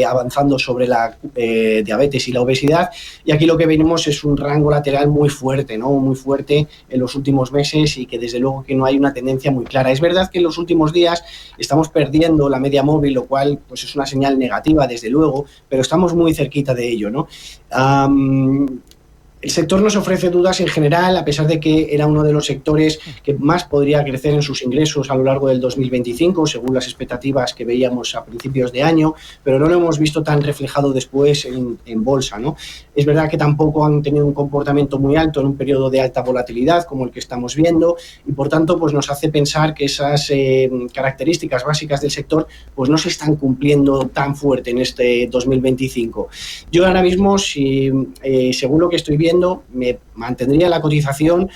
avanzando sobre la diabetes y la obesidad. Y aquí lo que venimos es un rango lateral muy fuerte, ¿no? Muy fuerte en los últimos meses, y que desde luego que no hay una tendencia muy clara. Es verdad que en los últimos días estamos perdiendo la media móvil, lo cual pues es una señal negativa, desde luego, pero estamos muy cerquita de ello, ¿no? El sector nos ofrece dudas en general, a pesar de que era uno de los sectores que más podría crecer en sus ingresos a lo largo del 2025, según las expectativas que veíamos a principios de año, pero no lo hemos visto tan reflejado después en bolsa, ¿no? Es verdad que tampoco han tenido un comportamiento muy alto en un periodo de alta volatilidad como el que estamos viendo, y por tanto pues nos hace pensar que esas características básicas del sector pues no se están cumpliendo tan fuerte en este 2025. Yo ahora mismo, según lo que estoy viendo, me mantendría la cotización,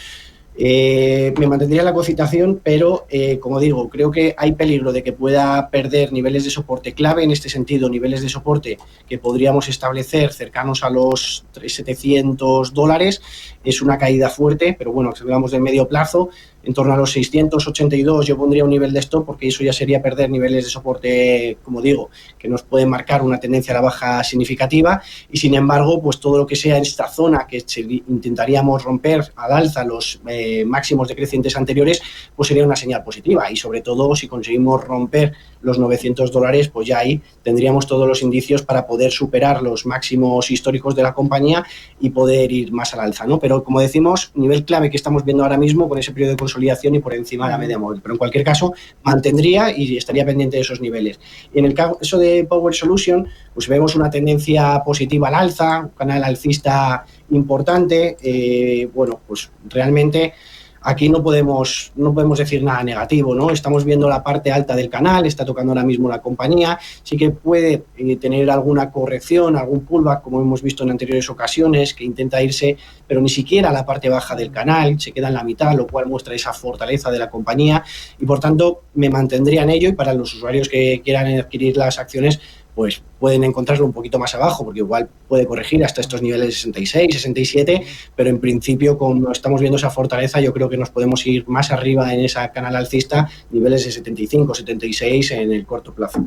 pero como digo, creo que hay peligro de que pueda perder niveles de soporte clave. En este sentido, niveles de soporte que podríamos establecer cercanos a los $700. Es una caída fuerte, pero bueno, si hablamos de medio plazo, en torno a los 682 yo pondría un nivel de stop, porque eso ya sería perder niveles de soporte, como digo, que nos pueden marcar una tendencia a la baja significativa. Y sin embargo, pues todo lo que sea en esta zona que intentaríamos romper al alza los máximos decrecientes anteriores, pues sería una señal positiva. Y sobre todo, si conseguimos romper los $900, pues ya ahí tendríamos todos los indicios para poder superar los máximos históricos de la compañía y poder ir más al alza, ¿no? Pero como decimos, nivel clave que estamos viendo ahora mismo con ese periodo de consolidación y por encima de la media móvil. Pero en cualquier caso, mantendría y estaría pendiente de esos niveles. Y en el caso de Power Solution, pues vemos una tendencia positiva al alza, un canal alcista importante. Bueno, pues realmente aquí no podemos decir nada negativo, ¿no? Estamos viendo la parte alta del canal, está tocando ahora mismo la compañía, sí que puede tener alguna corrección, algún pullback, como hemos visto en anteriores ocasiones, que intenta irse, pero ni siquiera a la parte baja del canal, se queda en la mitad, lo cual muestra esa fortaleza de la compañía y, por tanto, me mantendría en ello, y para los usuarios que quieran adquirir las acciones, pues pueden encontrarlo un poquito más abajo, porque igual puede corregir hasta estos niveles 66, 67, pero en principio, como estamos viendo esa fortaleza, yo creo que nos podemos ir más arriba en esa canal alcista, niveles de 75, 76 en el corto plazo.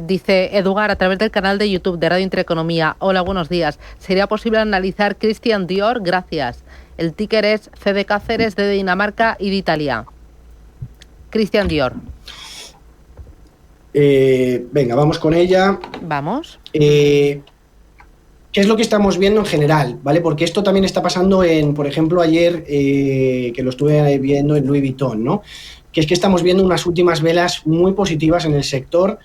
Dice Eduard a través del canal de YouTube de Radio Intereconomía: hola, buenos días. ¿Sería posible analizar Christian Dior? Gracias. El ticker es C de Cáceres, D de Dinamarca y de Italia. Christian Dior. Venga, vamos con ella. Vamos. ¿Qué es lo que estamos viendo en general? ¿Vale? Porque esto también está pasando por ejemplo, ayer, que lo estuve viendo en Louis Vuitton, ¿no? Que es que estamos viendo unas últimas velas muy positivas en el sector,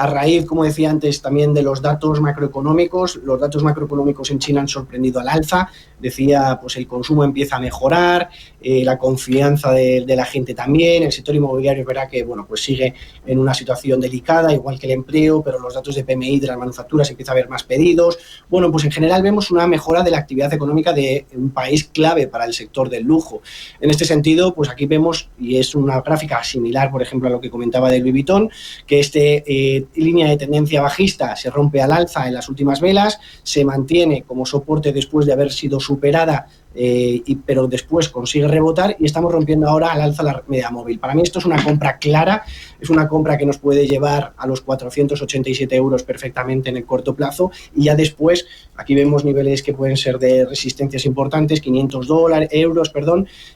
a raíz, como decía antes, también de los datos macroeconómicos. Los datos macroeconómicos en China han sorprendido al alza. Decía, pues el consumo empieza a mejorar, la confianza de la gente también. El sector inmobiliario es verdad que, bueno, pues sigue en una situación delicada, igual que el empleo, pero los datos de PMI de las manufacturas empieza a haber más pedidos. Bueno, pues en general vemos una mejora de la actividad económica de un país clave para el sector del lujo. En este sentido, pues aquí vemos, y es una gráfica similar, por ejemplo, a lo que comentaba de Louis Vuitton, que línea de tendencia bajista se rompe al alza en las últimas velas, se mantiene como soporte después de haber sido superada, pero después consigue rebotar, y estamos rompiendo ahora al alza la media móvil. Para mí esto es una compra clara, es una compra que nos puede llevar a los 487 euros perfectamente en el corto plazo, y ya después aquí vemos niveles que pueden ser de resistencias importantes, 500 euros,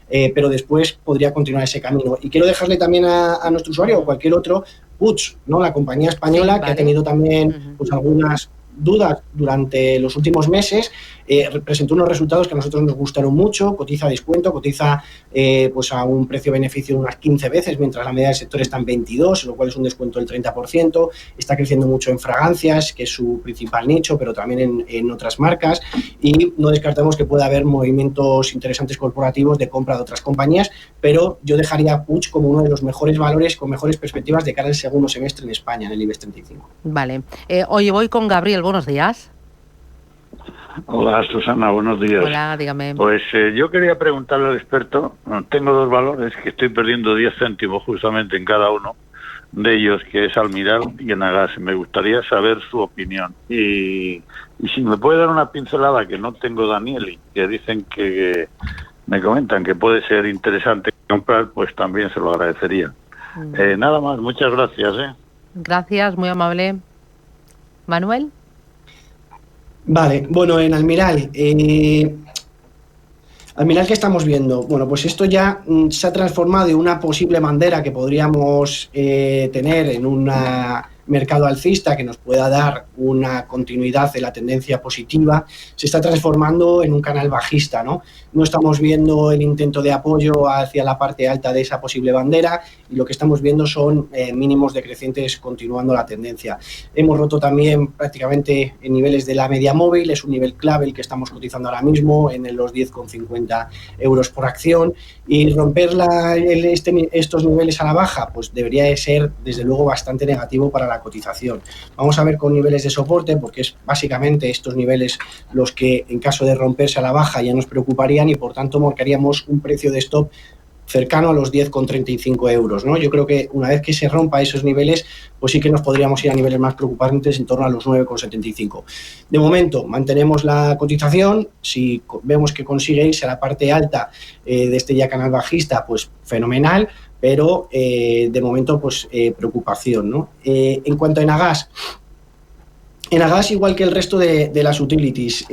pero después podría continuar ese camino. Y quiero dejarle también a nuestro usuario o cualquier otro Puig, ¿no? La compañía española, sí, vale, que ha tenido también pues algunas dudas durante los últimos meses, presentó unos resultados que a nosotros nos gustaron mucho, cotiza a descuento, cotiza pues a un precio-beneficio de unas 15 veces, mientras la media del sector está en 22, lo cual es un descuento del 30%, está creciendo mucho en fragancias, que es su principal nicho, pero también en otras marcas, y no descartamos que pueda haber movimientos interesantes corporativos de compra de otras compañías, pero yo dejaría a Puig como uno de los mejores valores con mejores perspectivas de cara al segundo semestre en España, en el IBEX 35. Vale. Oye, voy con Gabriel, buenos días. Hola, Susana, buenos días. Hola, dígame. Pues yo quería preguntarle al experto, tengo dos valores que estoy perdiendo 10 céntimos justamente en cada uno de ellos, que es Almiral y Enagas. Me gustaría saber su opinión. Y si me puede dar una pincelada, que no tengo Danieli, que dicen que me comentan que puede ser interesante comprar, pues también se lo agradecería. Nada más, muchas gracias. Gracias, muy amable. Manuel. Vale, bueno, en Almiral, Almiral, ¿qué estamos viendo? Bueno, pues esto ya se ha transformado en una posible bandera que podríamos tener en un mercado alcista que nos pueda dar una continuidad de la tendencia positiva. Se está transformando en un canal bajista, ¿no? No estamos viendo el intento de apoyo hacia la parte alta de esa posible bandera, y lo que estamos viendo son mínimos decrecientes continuando la tendencia. Hemos roto también prácticamente en niveles de la media móvil, es un nivel clave el que estamos cotizando ahora mismo en los 10,50 euros por acción, y romper estos niveles a la baja pues debería de ser desde luego bastante negativo para la cotización. Vamos a ver con niveles de soporte, porque es básicamente estos niveles los que en caso de romperse a la baja ya nos preocuparían, y por tanto marcaríamos un precio de stop cercano a los 10,35 euros, ¿no? Yo creo que una vez que se rompa esos niveles, pues sí que nos podríamos ir a niveles más preocupantes en torno a los 9,75. De momento, mantenemos la cotización. Si vemos que consigue irse a la parte alta de este ya canal bajista, pues fenomenal, pero de momento, pues preocupación, ¿no? En cuanto a Enagas, igual que el resto de las utilities,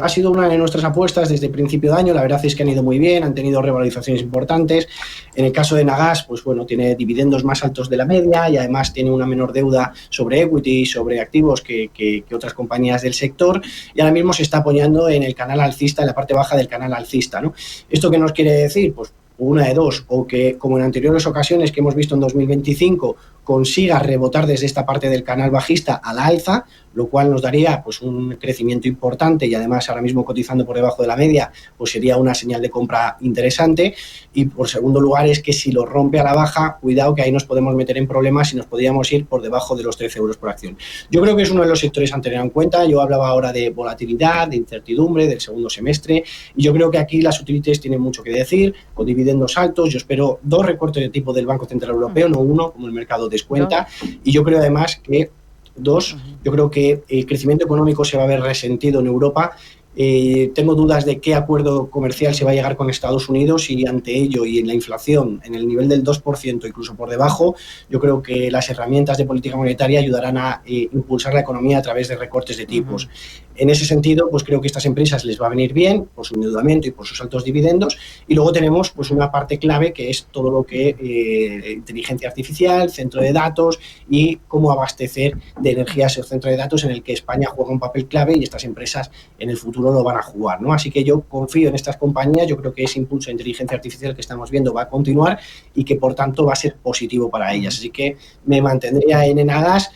ha sido una de nuestras apuestas desde el principio de año. La verdad es que han ido muy bien, han tenido revalorizaciones importantes. En el caso de Enagas, pues bueno, tiene dividendos más altos de la media, y además tiene una menor deuda sobre equity, sobre activos que otras compañías del sector, y ahora mismo se está apoyando en el canal alcista, en la parte baja del canal alcista, ¿no? ¿Esto qué nos quiere decir? Pues una de dos, o que, como en anteriores ocasiones que hemos visto en 2025, consiga rebotar desde esta parte del canal bajista a la alza, lo cual nos daría pues un crecimiento importante y además ahora mismo cotizando por debajo de la media, pues sería una señal de compra interesante. Y por segundo lugar es que si lo rompe a la baja, cuidado que ahí nos podemos meter en problemas y nos podríamos ir por debajo de los 13 euros por acción. Yo creo que es uno de los sectores a tener en cuenta. Yo hablaba ahora de volatilidad, de incertidumbre, del segundo semestre, y yo creo que aquí las utilities tienen mucho que decir, con dividendos altos. Yo espero 2 recortes de tipo del Banco Central Europeo, no uno, como el mercado descuenta, y yo creo además que 2, yo creo que el crecimiento económico se va a ver resentido en Europa. Tengo dudas de qué acuerdo comercial se va a llegar con Estados Unidos y ante ello y en la inflación en el nivel del 2%, incluso por debajo, yo creo que las herramientas de política monetaria ayudarán a impulsar la economía a través de recortes de tipos. En ese sentido, pues creo que a estas empresas les va a venir bien por su endeudamiento y por sus altos dividendos. Y luego tenemos pues una parte clave que es todo lo que inteligencia artificial, centro de datos y cómo abastecer de energía ese centro de datos en el que España juega un papel clave y estas empresas en el futuro lo van a jugar, ¿no? Así que yo confío en estas compañías. Yo creo que ese impulso de inteligencia artificial que estamos viendo va a continuar y que por tanto va a ser positivo para ellas. Así que me mantendría en Enagas,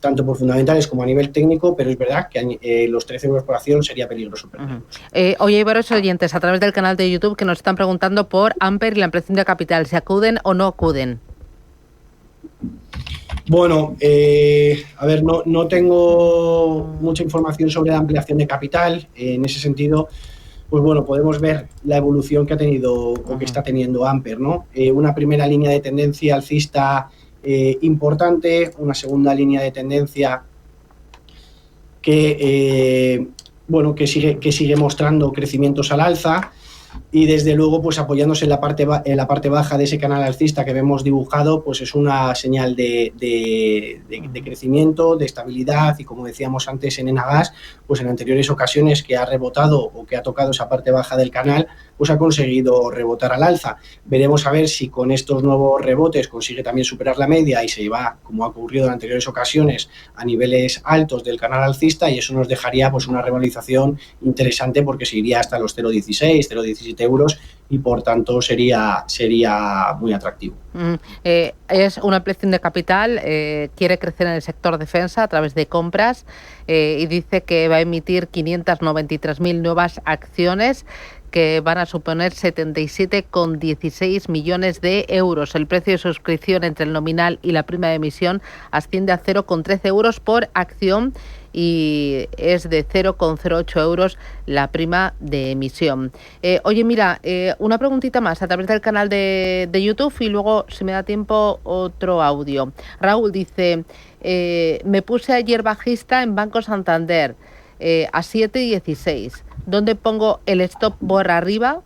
tanto por fundamentales como a nivel técnico, pero es verdad que los 13 euros por acción sería peligroso perderlos. Oye, hay varios oyentes a través del canal de YouTube que nos están preguntando por Amper y la ampliación de capital, ¿se acuden o no acuden? Bueno, a ver, no tengo mucha información sobre la ampliación de capital. En ese sentido, pues bueno, podemos ver la evolución que ha tenido o que está teniendo Amper, ¿no? Una primera línea de tendencia alcista importante, una segunda línea de tendencia que sigue mostrando crecimientos al alza y desde luego pues apoyándose en la parte baja de ese canal alcista que vemos dibujado, pues es una señal de crecimiento, de estabilidad y como decíamos antes en Enagas, pues en anteriores ocasiones que ha rebotado o que ha tocado esa parte baja del canal, pues ha conseguido rebotar al alza. Veremos a ver si con estos nuevos rebotes consigue también superar la media y se va, como ha ocurrido en anteriores ocasiones, a niveles altos del canal alcista y eso nos dejaría pues una revalorización interesante porque se iría hasta los 0,16, 0,17 euros y por tanto sería muy atractivo. Es una ampliación de capital, quiere crecer en el sector defensa a través de compras y dice que va a emitir 593.000 nuevas acciones que van a suponer 77,16 millones de euros. El precio de suscripción entre el nominal y la prima de emisión asciende a 0,13 euros por acción y es de 0,08 euros la prima de emisión. Oye, mira, una preguntita más a través del canal de YouTube y luego, si me da tiempo, otro audio. Raúl dice, me puse ayer bajista en Banco Santander a 7,16. ¿Dónde pongo el stop por arriba?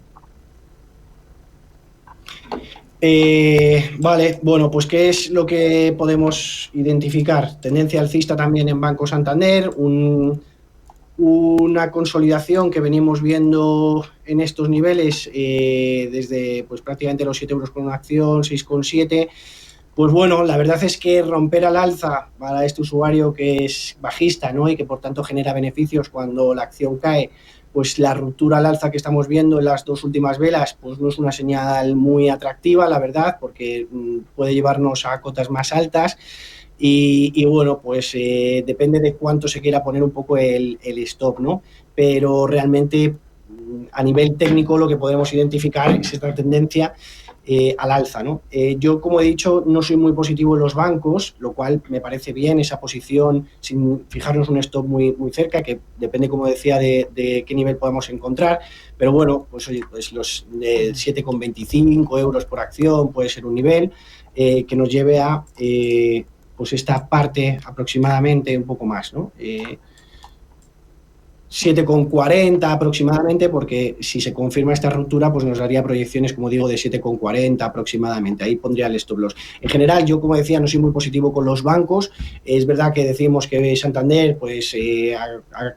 Vale, bueno, pues ¿qué es lo que podemos identificar? Tendencia alcista también en Banco Santander, una consolidación que venimos viendo en estos niveles desde pues prácticamente los 7 euros con una acción, 6,7. Pues bueno, la verdad es que romper al alza para este usuario que es bajista, ¿no? Y que por tanto genera beneficios cuando la acción cae, pues la ruptura al alza que estamos viendo en las 2 últimas velas, pues no es una señal muy atractiva, la verdad, porque puede llevarnos a cotas más altas y bueno, pues depende de cuánto se quiera poner un poco el stop, ¿no? Pero realmente a nivel técnico lo que podemos identificar es esta tendencia al alza, ¿no? Yo, como he dicho, no soy muy positivo en los bancos, lo cual me parece bien esa posición sin fijarnos un stop muy cerca, que depende, como decía, de qué nivel podamos encontrar, pero bueno, pues oye, pues los 7,25 euros por acción puede ser un nivel que nos lleve a pues esta parte aproximadamente un poco más, ¿no? 7,40 aproximadamente, porque si se confirma esta ruptura, pues nos daría proyecciones, como digo, de 7,40 aproximadamente. Ahí pondría el stop loss. En general, yo, como decía, no soy muy positivo con los bancos. Es verdad que decimos que Santander pues ha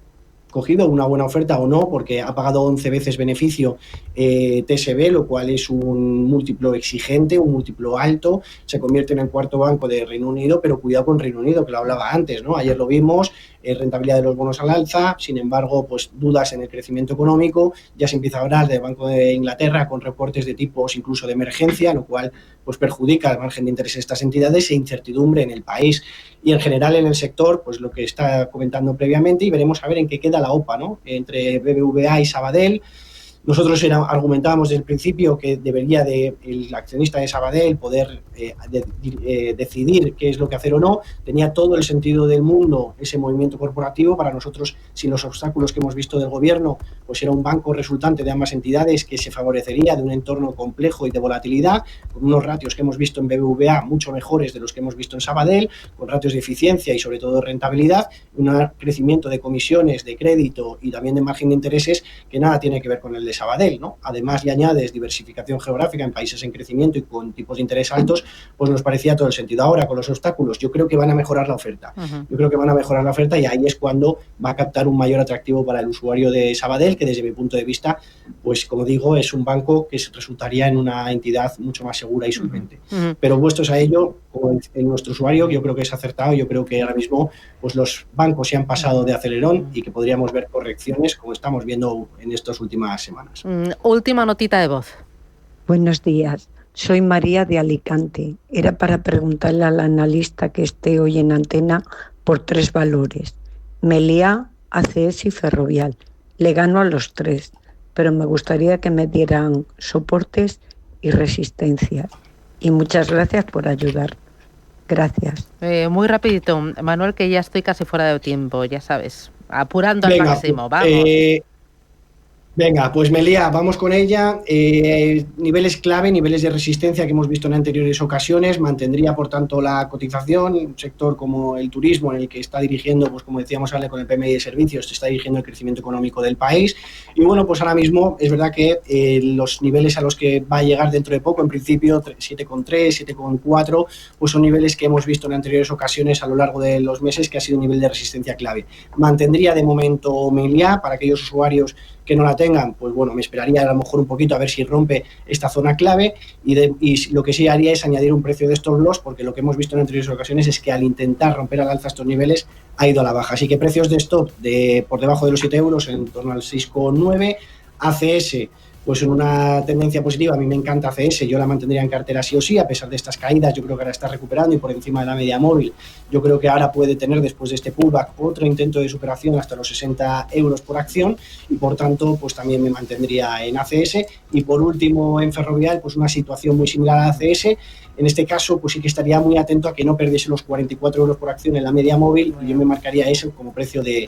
cogido una buena oferta o no, porque ha pagado 11 veces beneficio TSB, lo cual es un múltiplo exigente, un múltiplo alto. Se convierte en el 4º banco de Reino Unido, pero cuidado con Reino Unido, que lo hablaba antes, ¿no? Ayer lo vimos, rentabilidad de los bonos al alza, sin embargo, pues dudas en el crecimiento económico, ya se empieza a hablar del Banco de Inglaterra con recortes de tipos incluso de emergencia, lo cual pues perjudica el margen de interés de estas entidades e incertidumbre en el país. Y en general en el sector, pues lo que está comentando previamente, y veremos a ver en qué queda la OPA, ¿no?, entre BBVA y Sabadell. Nosotros argumentábamos desde el principio que debería el accionista de Sabadell poder decidir qué es lo que hacer o no. Tenía todo el sentido del mundo ese movimiento corporativo. Para nosotros, sin los obstáculos que hemos visto del gobierno, pues era un banco resultante de ambas entidades que se favorecería de un entorno complejo y de volatilidad, con unos ratios que hemos visto en BBVA mucho mejores de los que hemos visto en Sabadell, con ratios de eficiencia y sobre todo de rentabilidad, un crecimiento de comisiones, de crédito y también de margen de intereses que nada tiene que ver con el de Sabadell, ¿no? Además, le añades diversificación geográfica en países en crecimiento y con tipos de interés altos, pues nos parecía todo el sentido. Ahora, con los obstáculos, yo creo que van a mejorar la oferta. Yo creo que van a mejorar la oferta y ahí es cuando va a captar un mayor atractivo para el usuario de Sabadell, que desde mi punto de vista, pues como digo, es un banco que resultaría en una entidad mucho más segura y solvente. Pero puestos a ello, como en nuestro usuario, yo creo que es acertado. Yo creo que ahora mismo pues los bancos se han pasado de acelerón y que podríamos ver correcciones como estamos viendo en estas últimas semanas. Última notita de voz. Buenos días, soy María de Alicante. Era para preguntarle al analista que esté hoy en antena por 3 valores: Meliá, ACS y Ferrovial. Le gano a los 3, pero me gustaría que me dieran soportes y resistencias. Y muchas gracias por ayudar. Gracias. Muy rapidito, Manuel, que ya estoy casi fuera de tiempo, ya sabes. Apurando al máximo, vamos. Venga, pues Meliá, vamos con ella. Niveles clave, niveles de resistencia que hemos visto en anteriores ocasiones. Mantendría, por tanto, la cotización. Un sector como el turismo, en el que está dirigiendo, pues como decíamos, con el PMI de servicios, está dirigiendo el crecimiento económico del país. Y bueno, pues ahora mismo es verdad que los niveles a los que va a llegar dentro de poco, en principio 7,3, 7,4, pues son niveles que hemos visto en anteriores ocasiones a lo largo de los meses, que ha sido un nivel de resistencia clave. Mantendría de momento Meliá. Para aquellos usuarios que no la tengan, pues bueno, me esperaría a lo mejor un poquito a ver si rompe esta zona clave y lo que sí haría es añadir un precio de stop loss, porque lo que hemos visto en anteriores ocasiones es que al intentar romper al alza estos niveles ha ido a la baja. Así que precios de stop por debajo de los 7 euros, en torno al 6,9. ACS, pues en una tendencia positiva. A mí me encanta ACS, yo la mantendría en cartera sí o sí, a pesar de estas caídas. Yo creo que ahora está recuperando y por encima de la media móvil. Yo creo que ahora puede tener, después de este pullback, otro intento de superación hasta los 60 euros por acción y por tanto pues también me mantendría en ACS. Y por último, en Ferrovial, pues una situación muy similar a ACS. En este caso, pues sí que estaría muy atento a que no perdiese los 44 euros por acción en la media móvil, y yo me marcaría eso como precio de